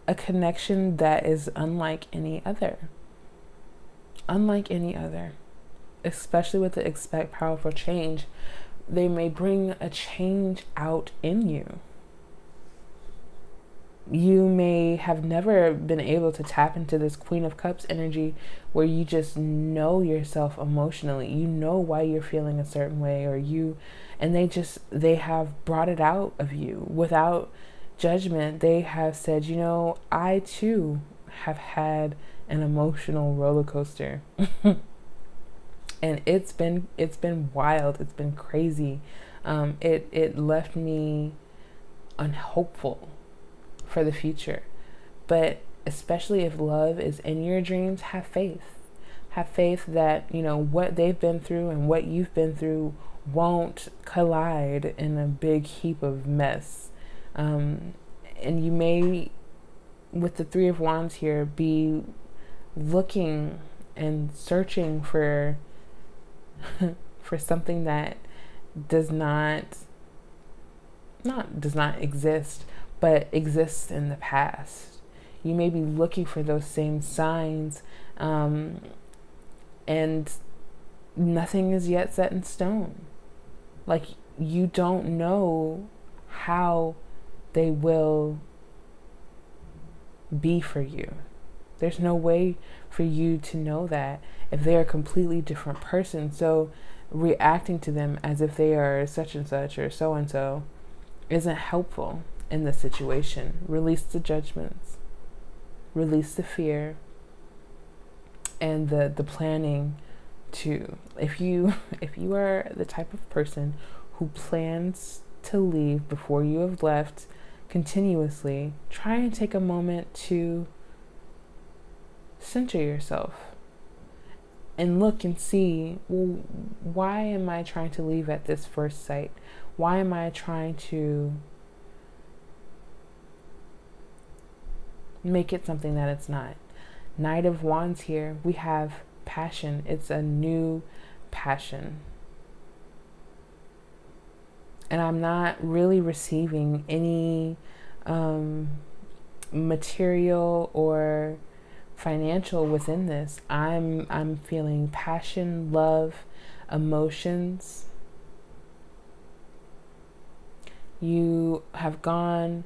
a connection that is unlike any other. Unlike any other. Especially with the expect powerful change. They may bring a change out in you. You may have never been able to tap into this Queen of Cups energy where you just know yourself emotionally. You know why you're feeling a certain way, and they have brought it out of you without judgment. They have said, I too have had an emotional roller coaster. And it's been wild. It's been crazy. It left me unhopeful for the future. But especially if love is in your dreams, have faith. Have faith that, what they've been through and what you've been through won't collide in a big heap of mess. And you may with the Three of Wands here, be looking and searching for for something that does not exist, but exists in the past. You may be looking for those same signs, and nothing is yet set in stone. Like, you don't know how they will be for you. There's no way for you to know that if they're a completely different person. So reacting to them as if they are such and such or so and so isn't helpful in the situation. Release the judgments, release the fear, and the planning to, if you are the type of person who plans to leave before you have left continuously, try and take a moment to center yourself and look and see, well, why am I trying to leave at this first sight? Why am I trying to make it something that it's not? Knight of Wands here, we have passion. It's a new passion. And I'm not really receiving any material or financial within this. I'm feeling passion, love, emotions. You have gone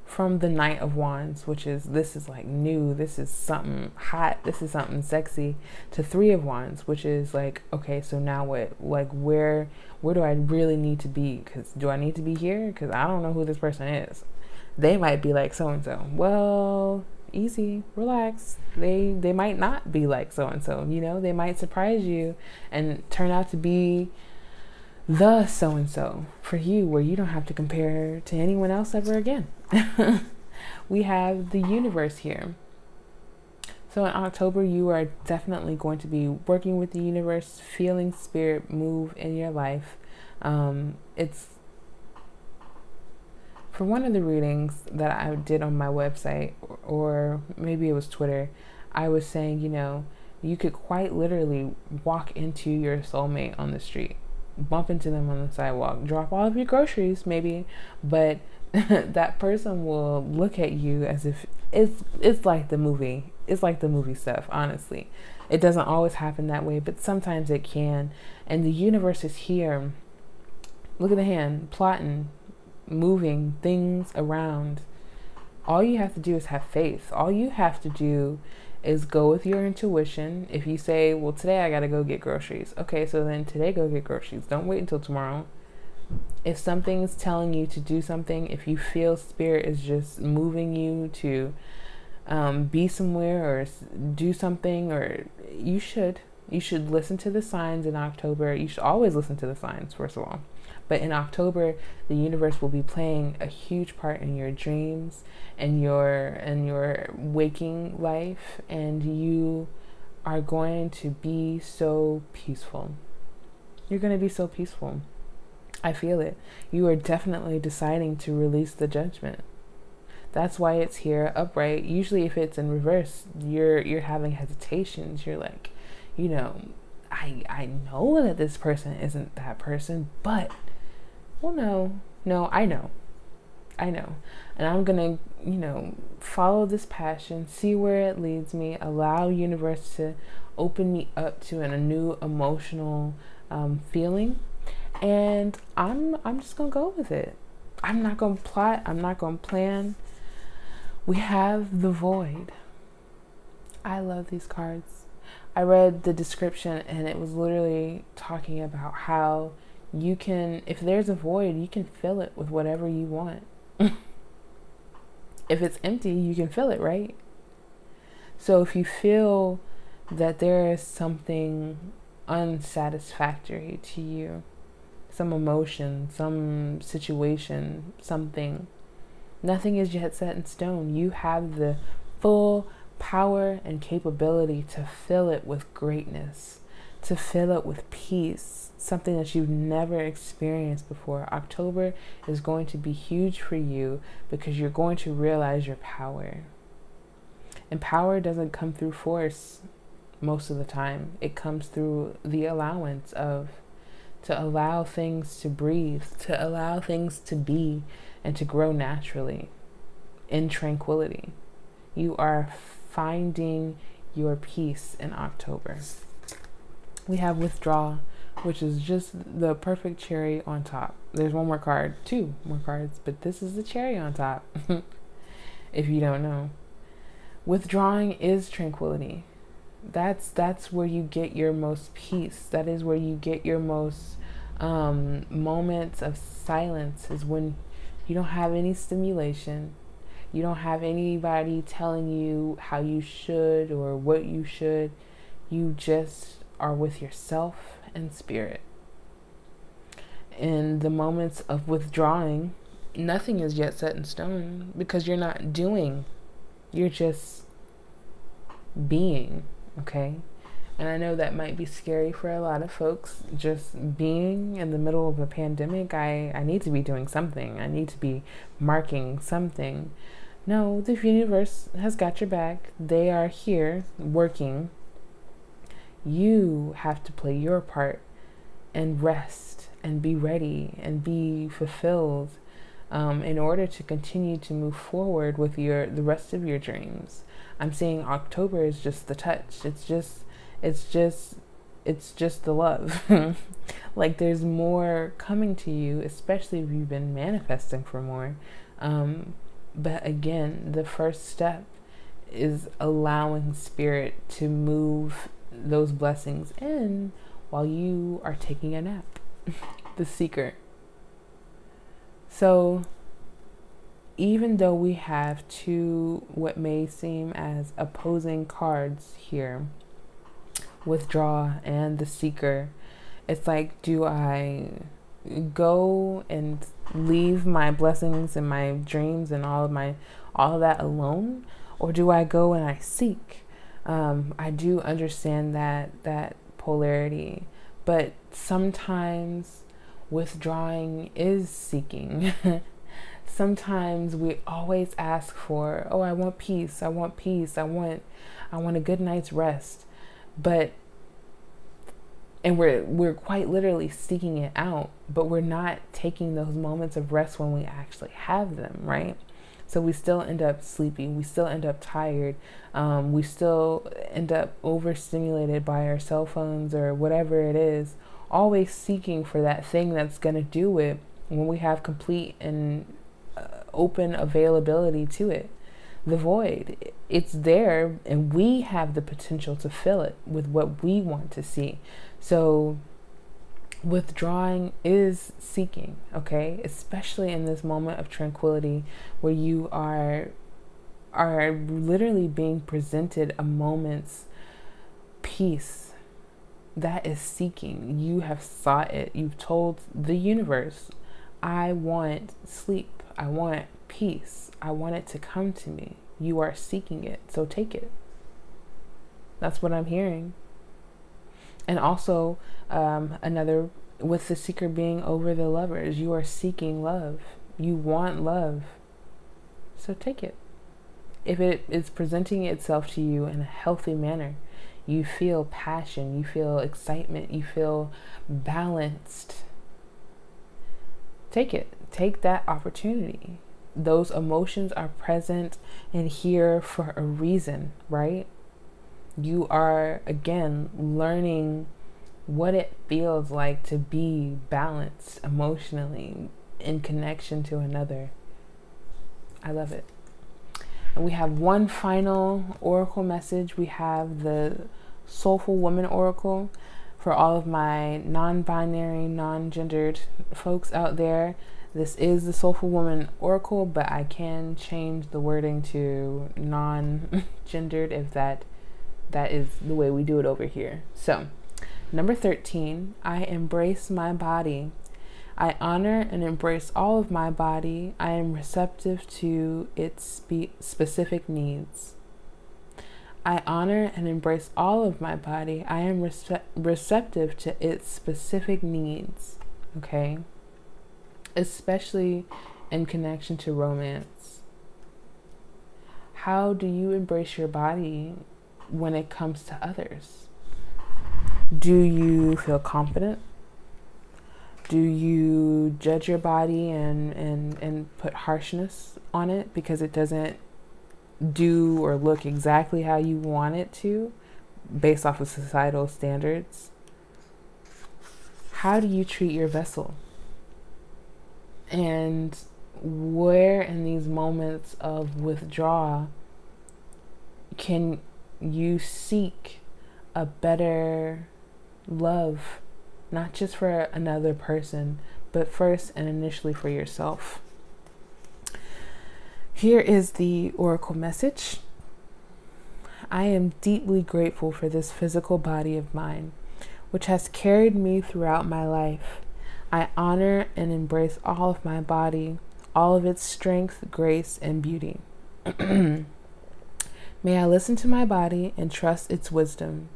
from the Knight of Wands, which is, this is like new, this is something hot, this is something sexy, to Three of Wands, which is like, okay, so now what? Like, where do I really need to be? Because do I need to be here? Because I don't know who this person is. They might be like so and so. Well, easy, relax. They might not be like so and so. You know, they might surprise you and turn out to be the so and so for you, where you don't have to compare to anyone else ever again. We have the Universe here. So in October, you are definitely going to be working with the universe, feeling spirit move in your life. It's for one of the readings that I did on my website, or maybe it was Twitter, I was saying, you know, you could quite literally walk into your soulmate on the street, bump into them on the sidewalk, drop all of your groceries maybe, but that person will look at you as if it's like the movie. It's like the movie stuff, honestly. It doesn't always happen that way, but sometimes it can. And the universe is here. Look at the hand, plotting, moving things around. All you have to do is have faith. All you have to do is go with your intuition. If you say, well, today I gotta go get groceries. Okay, so then today go get groceries. Don't wait until tomorrow. If something's telling you to do something, if you feel spirit is just moving you to be somewhere or do something, or you should listen to the signs in October. You should always listen to the signs, first of all. But in October, the universe will be playing a huge part in your dreams and your waking life, and you are going to be so peaceful. You're going to be so peaceful. I feel it. You are definitely deciding to release the judgment. That's why it's here upright. Usually if it's in reverse, you're having hesitations. You're like, you know, I know that this person isn't that person, but well, no, I know. And I'm gonna, you know, follow this passion, see where it leads me, allow universe to open me up to a new emotional feeling. And I'm just gonna go with it. I'm not gonna plot, I'm not gonna plan. We have the Void. I love these cards. I read the description and it was literally talking about how you can, if there's a void, you can fill it with whatever you want. If it's empty, you can fill it, right? So if you feel that there is something unsatisfactory to you, some emotion, some situation, something, nothing is yet set in stone. You have the full power and capability to fill it with greatness, to fill it with peace, something that you've never experienced before. October is going to be huge for you because you're going to realize your power. And power doesn't come through force most of the time. It comes through the allowance of, to allow things to breathe, to allow things to be and to grow naturally in tranquility. You are finding your peace in October. We have withdraw, which is just the perfect cherry on top. There's one more card, two more cards, but this is the cherry on top. If you don't know, withdrawing is tranquility. That's where you get your most peace. That is where you get your most moments of silence, is when you don't have any stimulation. You don't have anybody telling you how you should or what you should. You just are with yourself and spirit. In the moments of withdrawing, nothing is yet set in stone because you're not doing. You're just being, okay? And I know that might be scary for a lot of folks. Just being in the middle of a pandemic, I need to be doing something. I need to be marking something. No, the universe has got your back. They are here working. You have to play your part and rest and be ready and be fulfilled in order to continue to move forward with the rest of your dreams. I'm saying October is just the touch. It's just the love. Like, there's more coming to you, especially if you've been manifesting for more. But again, the first step is allowing spirit to move those blessings in while you are taking a nap. The seeker. So even though we have two what may seem as opposing cards here, withdraw and the seeker, it's like, do I go and leave my blessings and my dreams and all of that alone, or do I go and I seek? I do understand that polarity, but sometimes withdrawing is seeking. Sometimes we always ask for, oh, I want peace, I want peace, I want a good night's rest, and we're quite literally seeking it out, but we're not taking those moments of rest when we actually have them, right? So we still end up sleepy, we still end up tired, we still end up overstimulated by our cell phones or whatever it is, always seeking for that thing that's going to do it when we have complete and open availability to it. The void, it's there, and we have the potential to fill it with what we want to see. So withdrawing is seeking, okay? Especially in this moment of tranquility where you are literally being presented a moment's peace. That is seeking. You have sought it. You've told the universe, I want sleep. I want peace. I want it to come to me. You are seeking it, so take it. That's what I'm hearing. And also, another, with the seeker being over the lovers, you are seeking love. You want love, so take it. If it is presenting itself to you in a healthy manner, you feel passion, you feel excitement, you feel balanced, take it. Take that opportunity. Those emotions are present and here for a reason, right? You are, again, learning what it feels like to be balanced emotionally in connection to another. I love it. And we have one final oracle message. We have the Soulful Woman Oracle for all of my non-binary, non-gendered folks out there. This is the Soulful Woman Oracle, but I can change the wording to non-gendered if that is the way we do it over here. So, number 13, I embrace my body. I honor and embrace all of my body. I am receptive to its specific needs. I honor and embrace all of my body. I am receptive to its specific needs, okay? Especially in connection to romance. How do you embrace your body when it comes to others? Do you feel confident? Do you judge your body and put harshness on it because it doesn't do or look exactly how you want it to based off of societal standards? How do you treat your vessel? And where in these moments of withdrawal can you seek a better love, not just for another person, but first and initially for yourself? Here is the oracle message. I am deeply grateful for this physical body of mine, which has carried me throughout my life. I honor and embrace all of my body, all of its strength, grace, and beauty. May I listen to my body and trust its wisdom.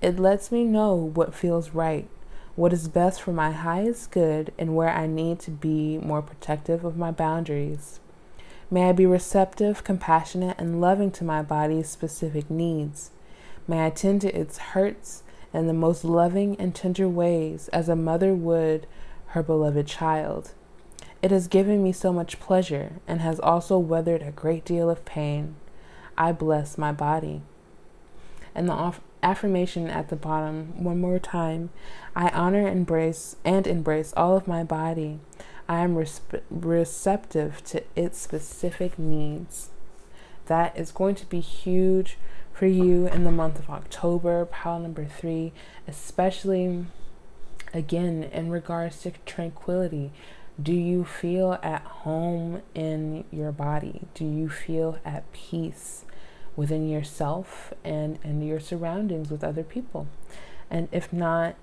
It lets me know what feels right, what is best for my highest good, and where I need to be more protective of my boundaries. May I be receptive, compassionate, and loving to my body's specific needs. May I tend to its hurts in the most loving and tender ways as a mother would her beloved child. It has given me so much pleasure and has also weathered a great deal of pain. I bless my body. And the affirmation at the bottom, one more time. I honor, embrace all of my body. I am receptive to its specific needs. That is going to be huge for you in the month of October, pile number 3, especially again in regards to tranquility. Do you feel at home in your body? Do you feel at peace within yourself and your surroundings with other people? And if not,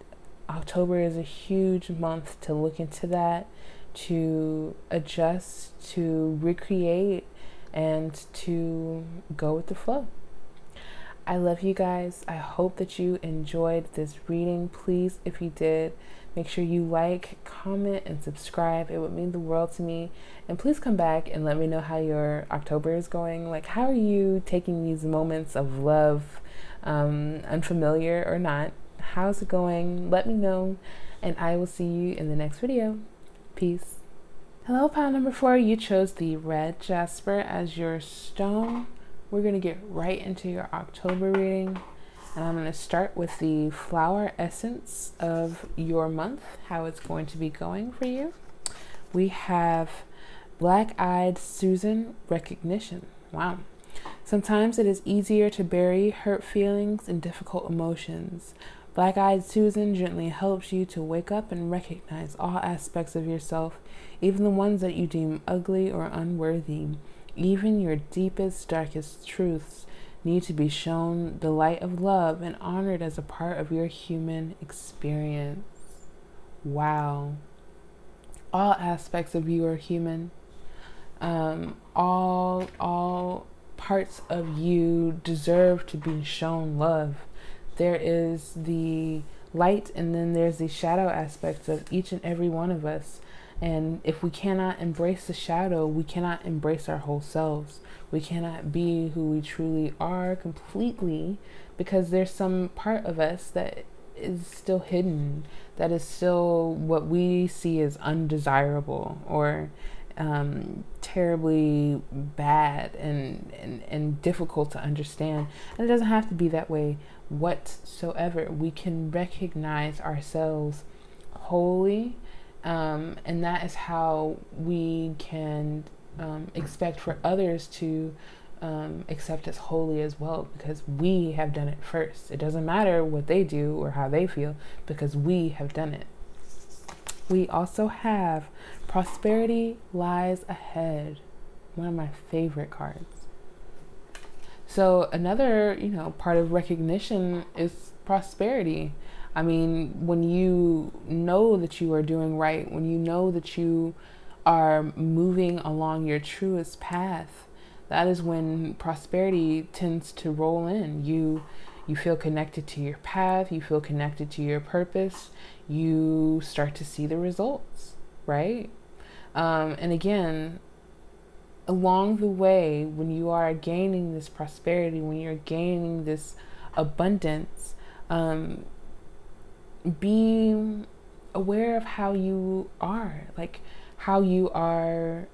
October is a huge month to look into that, to adjust, to recreate, and to go with the flow. I love you guys. I hope that you enjoyed this reading. Please, if you did, make sure you like, comment, and subscribe. It would mean the world to me. And please come back and let me know how your October is going. Like, how are you taking these moments of love, unfamiliar or not? How's it going? Let me know, and I will see you in the next video. Peace. Hello, pile number 4. You chose the red jasper as your stone. We're going to get right into your October reading. And I'm going to start with the flower essence of your month, how it's going to be going for you. We have Black-Eyed Susan, recognition. Wow. Sometimes it is easier to bury hurt feelings and difficult emotions. Black-Eyed Susan gently helps you to wake up and recognize all aspects of yourself, even the ones that you deem ugly or unworthy. Even your deepest, darkest truths need to be shown the light of love and honored as a part of your human experience. Wow. All aspects of you are human. All parts of you deserve to be shown love. There is the light and then there's the shadow aspects of each and every one of us. And if we cannot embrace the shadow, we cannot embrace our whole selves. We cannot be who we truly are completely, because there's some part of us that is still hidden, that is still what we see as undesirable or terribly bad and difficult to understand. And it doesn't have to be that way whatsoever. We can recognize ourselves wholly, and that is how we can expect for others to accept us wholly as well, because we have done it first. It doesn't matter what they do or how they feel, because we have done it. We also have Prosperity Lies Ahead, one of my favorite cards. So another, part of recognition is prosperity. I mean, when you know that you are doing right, when you know that you are moving along your truest path, That is when prosperity tends to roll in. You feel connected to your path, you feel connected to your purpose, you start to see the results, right? And again, along the way, when you are gaining this prosperity, when you're gaining this abundance, be aware of how you are, like how you are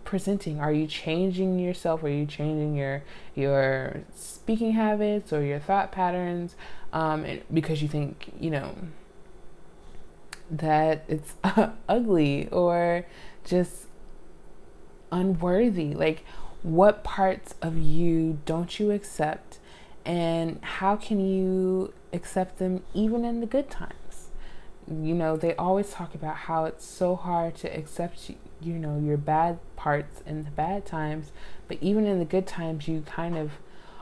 presenting. Are you changing yourself? Are you changing your speaking habits or your thought patterns because you think, you know, that it's ugly or just unworthy? Like, what parts of you don't you accept, and how can you accept them even in the good times? You know, they always talk about how it's so hard to accept, you know, your bad parts in the bad times, but even in the good times, you kind of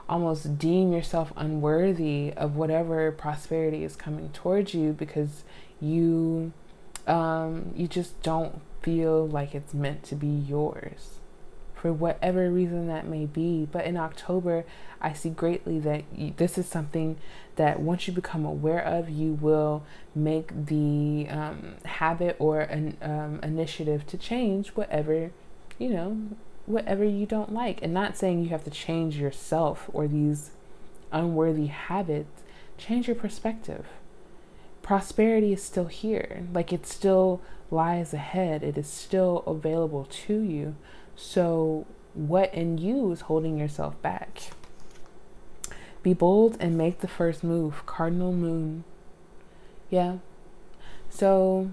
almost deem yourself unworthy of whatever prosperity is coming towards you, because you just don't feel like it's meant to be yours for whatever reason that may be. But in October, I see greatly that this is something that once you become aware of, you will make the habit or an initiative to change whatever, you know, whatever you don't like. And not saying you have to change yourself or these unworthy habits. Change your perspective. Prosperity is still here. Like, it still lies ahead. It is still available to you. So what in you is holding yourself back? Be bold and make the first move. Cardinal Moon. Yeah. So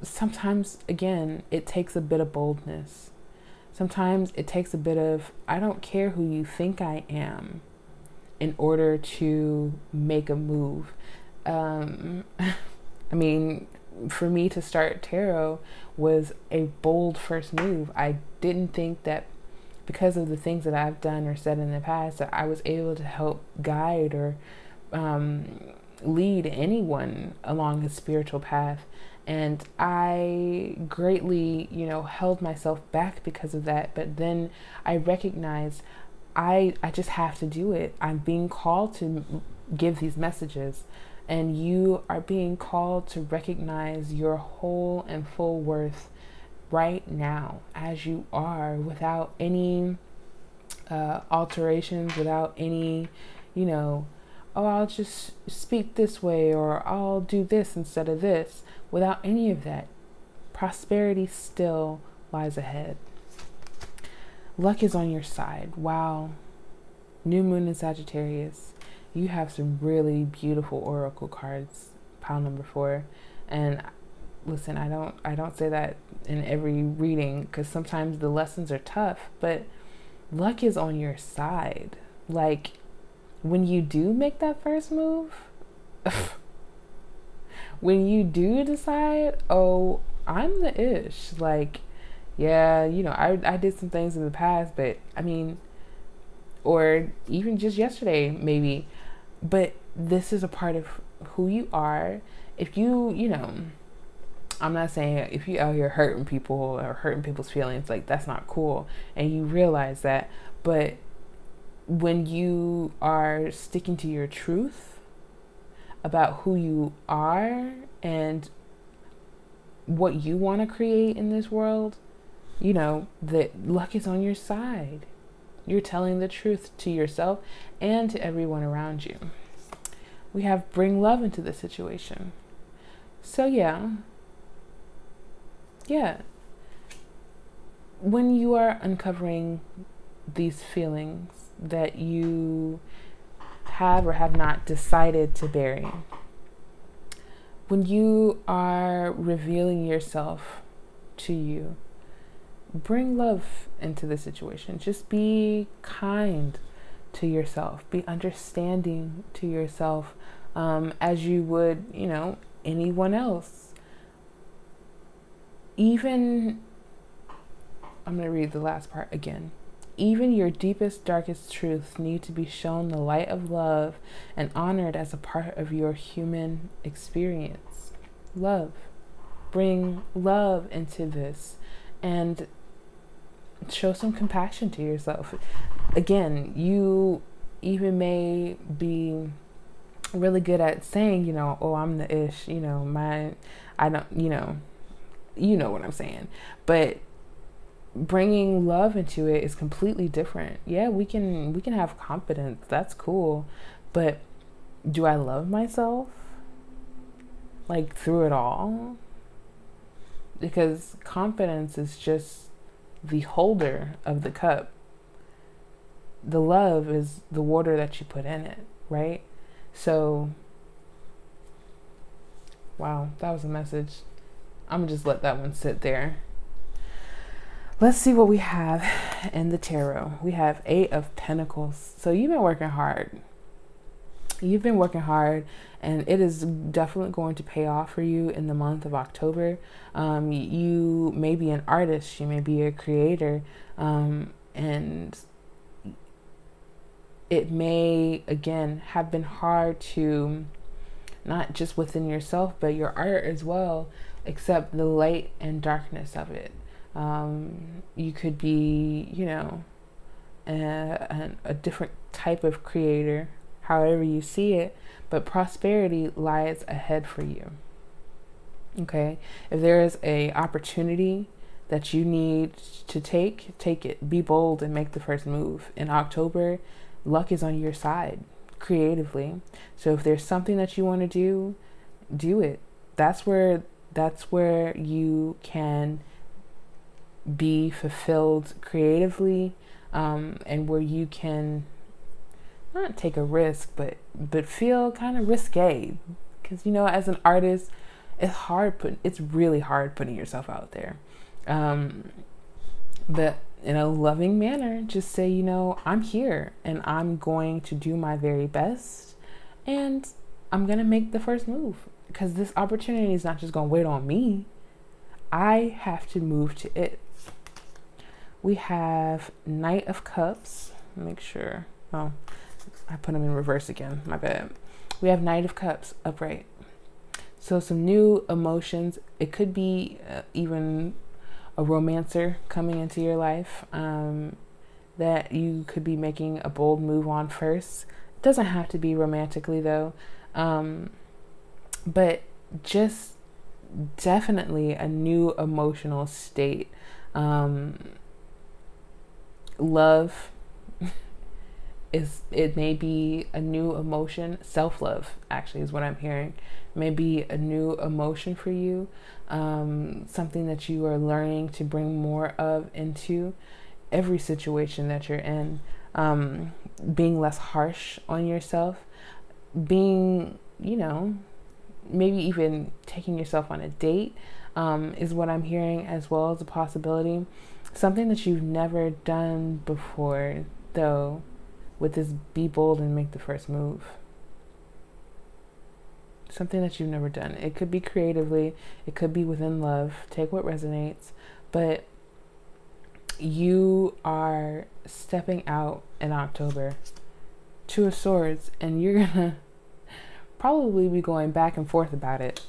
sometimes, again, it takes a bit of boldness. Sometimes it takes a bit of, I don't care who you think I am, in order to make a move. I mean, for me to start tarot was a bold first move. I didn't think that because of the things that I've done or said in the past that I was able to help guide or lead anyone along a spiritual path. And I greatly, you know, held myself back because of that. But then I recognized I just have to do it. I'm being called to give these messages. And you are being called to recognize your whole and full worth right now as you are, without any alterations, without any, you know, oh, I'll just speak this way or I'll do this instead of this. Without any of that, prosperity still lies ahead. Luck is on your side. Wow. New moon in Sagittarius. You have some really beautiful oracle cards, pile number 4. And listen, I don't say that in every reading, because sometimes the lessons are tough, but luck is on your side. Like, when you do make that first move, when you do decide, oh, I'm the ish, like, yeah, you know, I did some things in the past, but I mean, or even just yesterday, maybe, but this is a part of who you are. If you know, I'm not saying if you out here hurting people or hurting people's feelings, like, that's not cool, and you realize that, but when you are sticking to your truth about who you are and what you want to create in this world, you know, that luck is on your side. You're telling the truth to yourself and to everyone around you. We have bring love into the situation. So yeah. When you are uncovering these feelings that you have or have not decided to bury, when you are revealing yourself to you, bring love into the situation. Just be kind to yourself. Be understanding to yourself, as you would, you know, anyone else. Even, I'm going to read the last part again. Even your deepest, darkest truths need to be shown the light of love and honored as a part of your human experience. Love. Bring love into this. And show some compassion to yourself. Again, you even may be really good at saying, you know, oh, I'm the ish, you know, I don't, you know what I'm saying. But bringing love into it is completely different. Yeah, we can have confidence. That's cool. But do I love myself? Like through it all? Because confidence is just the holder of the cup. The love is the water that you put in it, right? So, wow, that was a message. I'm gonna just let that one sit there. Let's see what we have in the tarot. We have 8 of Pentacles. So you've been working hard. You've been working hard, and it is definitely going to pay off for you in the month of October. You may be an artist, you may be a creator, and it may, again, have been hard to, not just within yourself, but your art as well, accept the light and darkness of it. You could be, you know, a different type of creator, however you see it, but prosperity lies ahead for you. Okay, if there is a opportunity that you need to take it. Be bold and make the first move. In October, luck is on your side creatively. So if there's something that you want to do it. That's where you can be fulfilled creatively, and where you can not take a risk, but feel kind of risque, because, you know, as an artist, it's really hard putting yourself out there. But in a loving manner, just say, you know, I'm here and I'm going to do my very best, and I'm going to make the first move, because this opportunity is not just going to wait on me. I have to move to it. We have Knight of Cups. Make sure. Oh, I put them in reverse again. My bad. We have Knight of Cups upright. So some new emotions. It could be even a romancer coming into your life that you could be making a bold move on first. It doesn't have to be romantically though. But just definitely a new emotional state. Love it may be a new emotion. Self-love actually is what I'm hearing. Maybe a new emotion for you, something that you are learning to bring more of into every situation that you're in. Being less harsh on yourself, being, you know, maybe even taking yourself on a date is what I'm hearing, as well as a possibility. Something that you've never done before, though, with this be bold and make the first move. Something that you've never done. It could be creatively, it could be within love. Take what resonates. But you are stepping out in October. 2 of Swords, and you're gonna probably be going back and forth about it.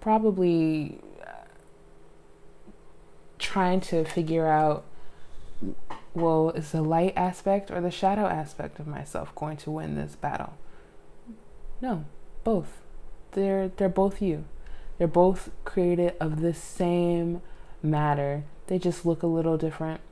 Probably trying to figure out, well, is the light aspect or the shadow aspect of myself going to win this battle? No, both. They're both you. They're both created of the same matter. They just look a little different,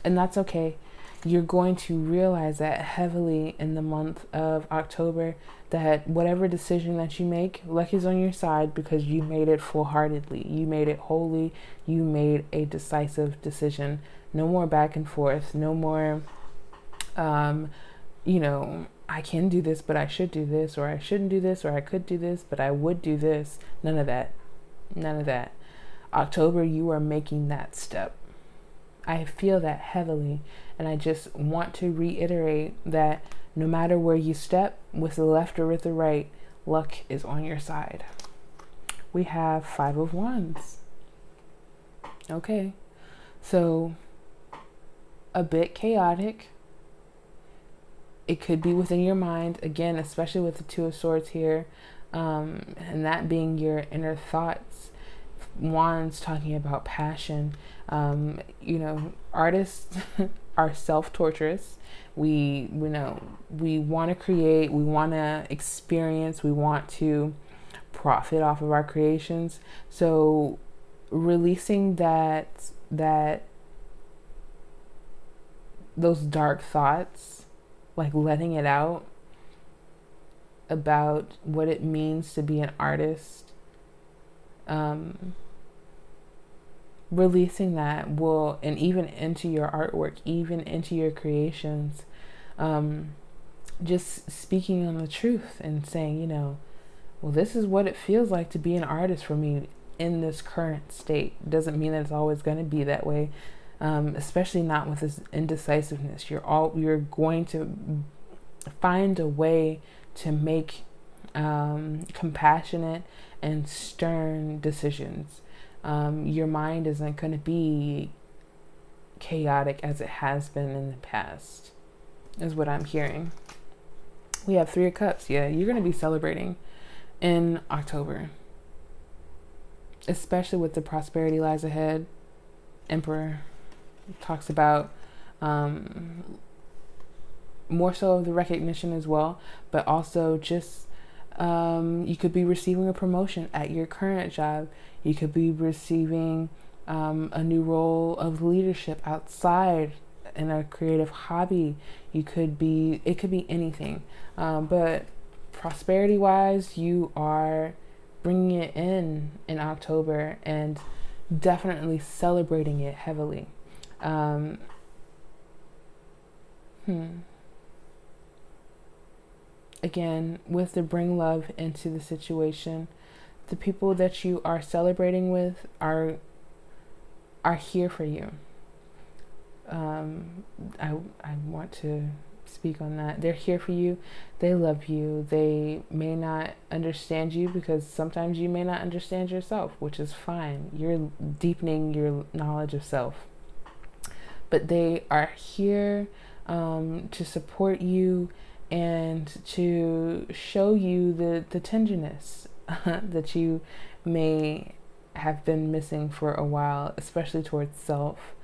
and that's okay. You're going to realize that heavily in the month of October, that whatever decision that you make, luck is on your side, because you made it full-heartedly. You made it wholly. You made a decisive decision. No more back and forth. No more, you know, I can do this, but I should do this, or I shouldn't do this, or I could do this, but I would do this. None of that. None of that. October, you are making that step. I feel that heavily, and I just want to reiterate that no matter where you step, with the left or with the right, luck is on your side. We have 5 of Wands. Okay, so a bit chaotic. It could be within your mind, again, especially with the 2 of Swords here, and that being your inner thoughts. Wands talking about passion. You know, artists are self-torturous. We know we want to create, we want to experience, we want to profit off of our creations. So releasing those dark thoughts, like letting it out about what it means to be an artist, releasing that will, and even into your artwork, even into your creations, just speaking on the truth and saying, you know, well, this is what it feels like to be an artist for me in this current state. Doesn't mean that it's always going to be that way, especially not with this indecisiveness. You're going to find a way to make compassionate and stern decisions. Your mind isn't going to be chaotic as it has been in the past, is what I'm hearing. We have Three of Cups. Yeah, you're going to be celebrating in October, especially with the prosperity lies ahead. Emperor talks about more so of the recognition as well, but also just you could be receiving a promotion at your current job. You could be receiving a new role of leadership outside in a creative hobby. It could be anything, but prosperity wise, you are bringing it in October and definitely celebrating it heavily. Again, with the bring love into the situation, the people that you are celebrating with are here for you. I want to speak on that. They're here for you. They love you. They may not understand you, because sometimes you may not understand yourself, which is fine. You're deepening your knowledge of self. But they are here to support you and to show you the tenderness that you may have been missing for a while, especially towards self.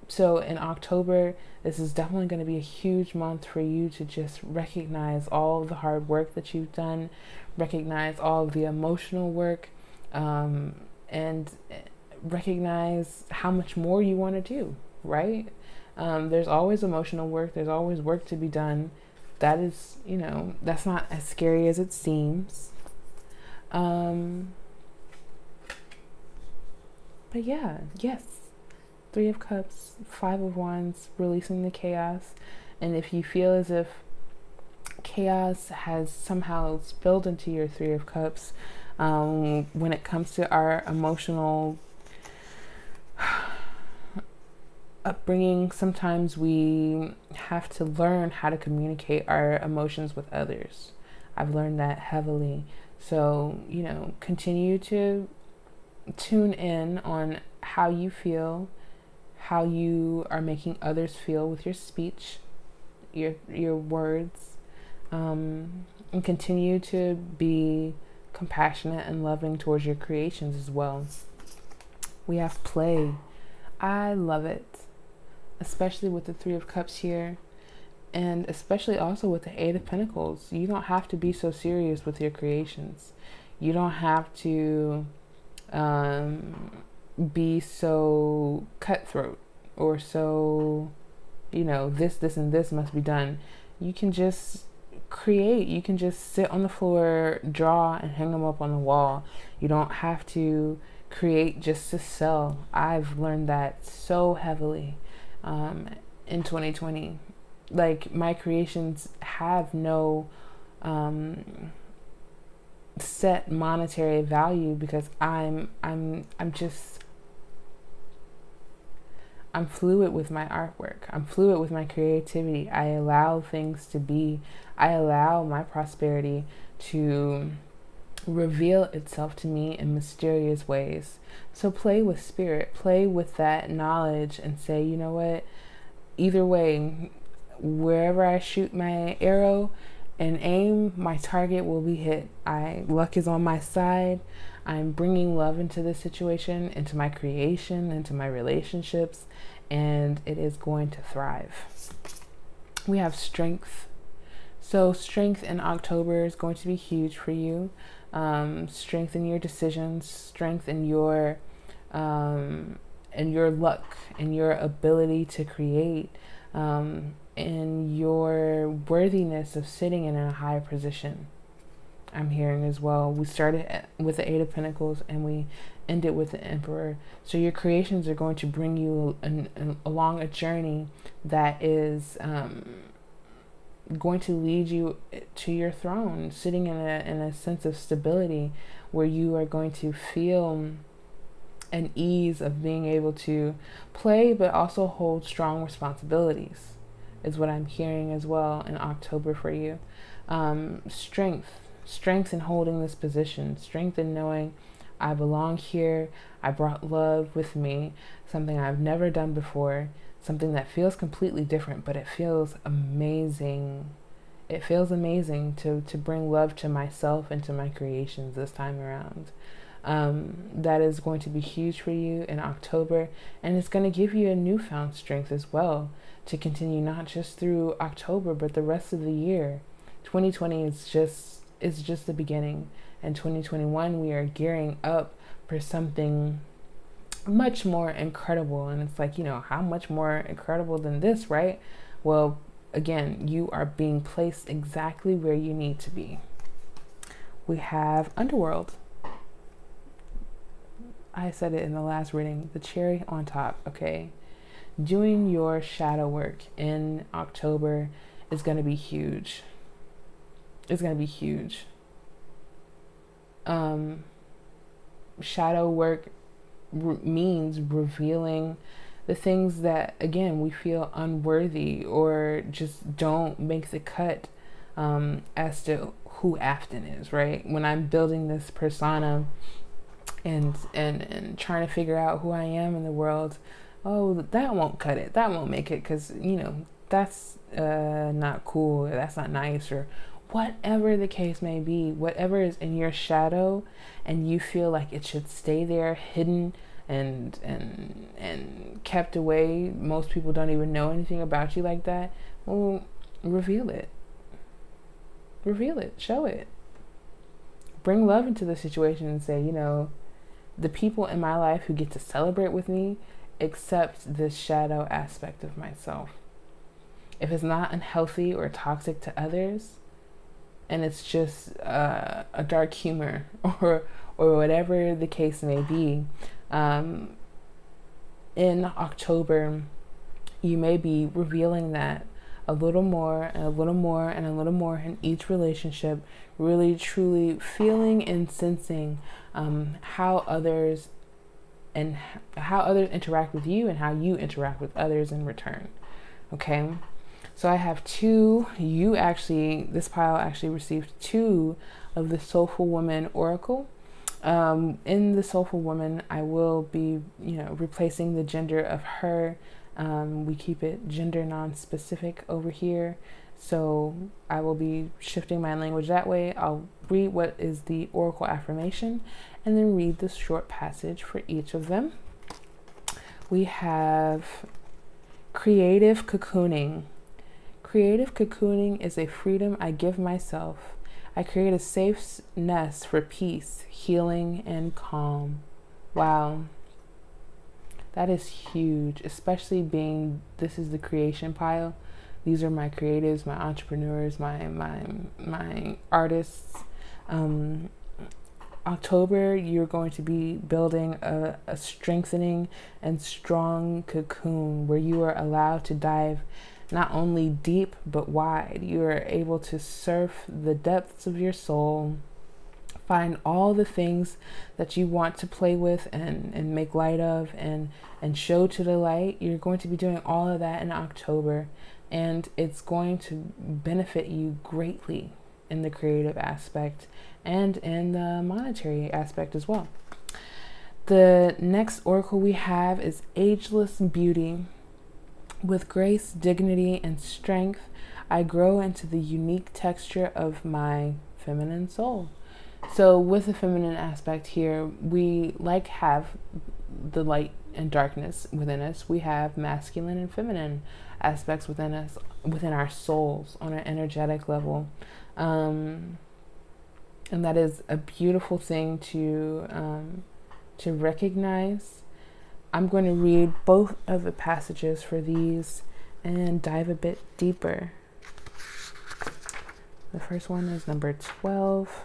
So in October, this is definitely going to be a huge month for you to just recognize all of the hard work that you've done, recognize all of the emotional work, and recognize how much more you want to do, right? There's always emotional work. There's always work to be done. That is, you know, that's not as scary as it seems. But yeah, yes. Three of Cups, Five of Wands, releasing the chaos. And if you feel as if chaos has somehow spilled into your Three of Cups, when it comes to our emotional upbringing, sometimes we have to learn how to communicate our emotions with others. I've learned that heavily. So, you know, continue to tune in on how you feel, how you are making others feel with your speech, your words, and continue to be compassionate and loving towards your creations as well. We have play. I love it, especially with the Three of Cups here, and especially also with the Eight of Pentacles. You don't have to be so serious with your creations. You don't have to be so cutthroat or so, you know, this and this must be done. You can just create. You can just sit on the floor, draw, and hang them up on the wall. You don't have to create just to sell. I've learned that so heavily in 2020. Like, my creations have no set monetary value, because I'm fluid with my artwork. I'm fluid with my creativity. I allow things to be. I allow my prosperity to reveal itself to me in mysterious ways. So play with spirit, play with that knowledge, and say, you know what, either way, wherever I shoot my arrow, and aim, my target will be hit. Luck is on my side. I'm bringing love into this situation, into my creation, into my relationships, and it is going to thrive. We have strength. So strength in October is going to be huge for you. Strength in your decisions, strength in your luck, and your ability to create, and your worthiness of sitting in a high position. I'm hearing as well. We started with the Eight of Pentacles and we ended with the Emperor. So your creations are going to bring you along a journey that is going to lead you to your throne, sitting in a sense of stability where you are going to feel an ease of being able to play but also hold strong responsibilities, is what I'm hearing as well in October for you. Strength in holding this position, strength in knowing I belong here, I brought love with me, something I've never done before, something that feels completely different, but it feels amazing. It feels amazing to bring love to myself and to my creations this time around. That is going to be huge for you in October, and it's going to give you a newfound strength as well to continue not just through October but the rest of the year. 2020 is just the beginning, and 2021 we are gearing up for something much more incredible. And it's like, how much more incredible than this, right? Well, again, you are being placed exactly where you need to be. We have Underworld. I said it in the last reading, the cherry on top, okay? Doing your shadow work in October is going to be huge. It's going to be huge. Shadow work means revealing the things that, again, we feel unworthy or just don't make the cut as to who Afton is, right? When I'm building this persona and trying to figure out who I am in the world, oh, that won't cut it. That won't make it because, that's not cool. Or that's not nice, or whatever the case may be, whatever is in your shadow and you feel like it should stay there hidden and kept away. Most people don't even know anything about you like that. Well, reveal it. Reveal it. Show it. Bring love into the situation and say, the people in my life who get to celebrate with me accept this shadow aspect of myself. If it's not unhealthy or toxic to others, and it's just a dark humor or whatever the case may be, in October, you may be revealing that a little more and a little more and a little more in each relationship, really truly feeling and sensing how others interact with you and how you interact with others in return. Okay, so I have this pile actually received 2 of the Soulful Woman Oracle. In the Soulful Woman, I will be, replacing the gender of her. We keep it gender non-specific over here. So I will be shifting my language that way. I'll read what is the Oracle affirmation and then read the short passage for each of them. We have creative cocooning. Creative cocooning is a freedom I give myself. I create a safe nest for peace, healing, and calm. Wow. That is huge, especially being this is the creation pile. These are my creatives, my entrepreneurs, my artists. October, you're going to be building a strengthening and strong cocoon where you are allowed to dive not only deep but wide. You are able to surf the depths of your soul, find all the things that you want to play with and make light of and show to the light. You're going to be doing all of that in October, and it's going to benefit you greatly in the creative aspect and in the monetary aspect as well. The next oracle we have is Ageless Beauty. With grace, dignity, and strength, I grow into the unique texture of my feminine soul. So with the feminine aspect here, we have the light and darkness within us. We have masculine and feminine aspects within us, within our souls on an energetic level. And that is a beautiful thing to recognize. I'm going to read both of the passages for these and dive a bit deeper. The first one is number 12.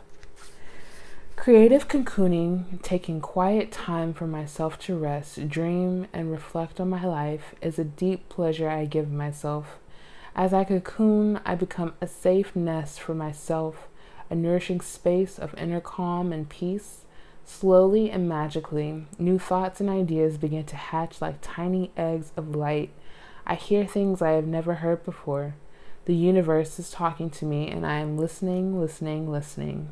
Creative cocooning, taking quiet time for myself to rest, dream, and reflect on my life is a deep pleasure I give myself. As I cocoon, I become a safe nest for myself, a nourishing space of inner calm and peace. Slowly and magically, new thoughts and ideas begin to hatch like tiny eggs of light. I hear things I have never heard before. The universe is talking to me, and I am listening, listening, listening.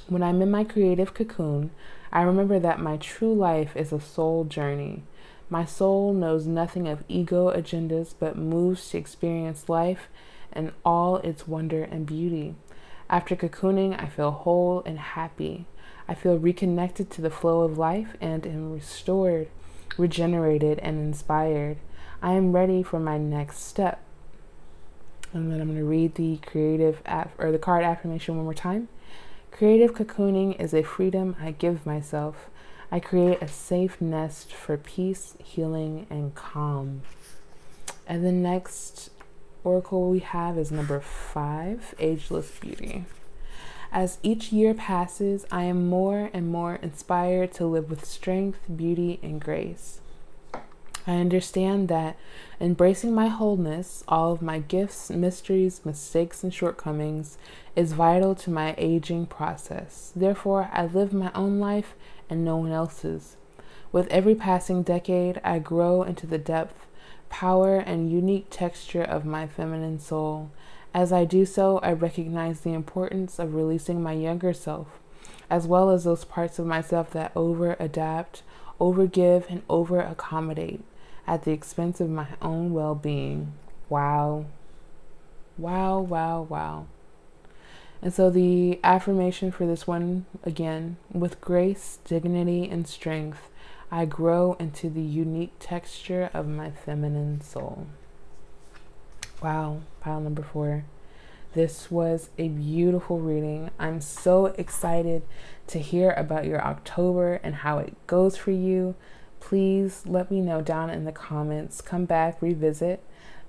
When I'm in my creative cocoon, I remember that my true life is a soul journey. My soul knows nothing of ego agendas, but moves to experience life and all its wonder and beauty. After cocooning, I feel whole and happy. I feel reconnected to the flow of life and am restored, regenerated, and inspired. I am ready for my next step. And then I'm going to read the the card affirmation one more time. Creative cocooning is a freedom I give myself. I create a safe nest for peace, healing, and calm. And the next oracle we have is number 5, Ageless Beauty. As each year passes, I am more and more inspired to live with strength, beauty, and grace. I understand that embracing my wholeness, all of my gifts, mysteries, mistakes, and shortcomings, is vital to my aging process. Therefore, I live my own life and no one else's. With every passing decade, I grow into the depth, power, and unique texture of my feminine soul. As I do so, I recognize the importance of releasing my younger self, as well as those parts of myself that over-adapt, over-give, and over-accommodate at the expense of my own well-being. Wow. Wow, wow, wow. And so the affirmation for this one, again, with grace, dignity, and strength, I grow into the unique texture of my feminine soul. Wow, pile number 4. This was a beautiful reading. I'm so excited to hear about your October and how it goes for you. Please let me know down in the comments. Come back, revisit.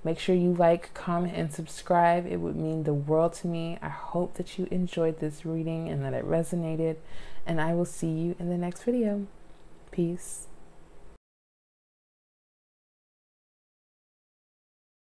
Make sure you like, comment, and subscribe. It would mean the world to me. I hope that you enjoyed this reading and that it resonated. And I will see you in the next video. Peace.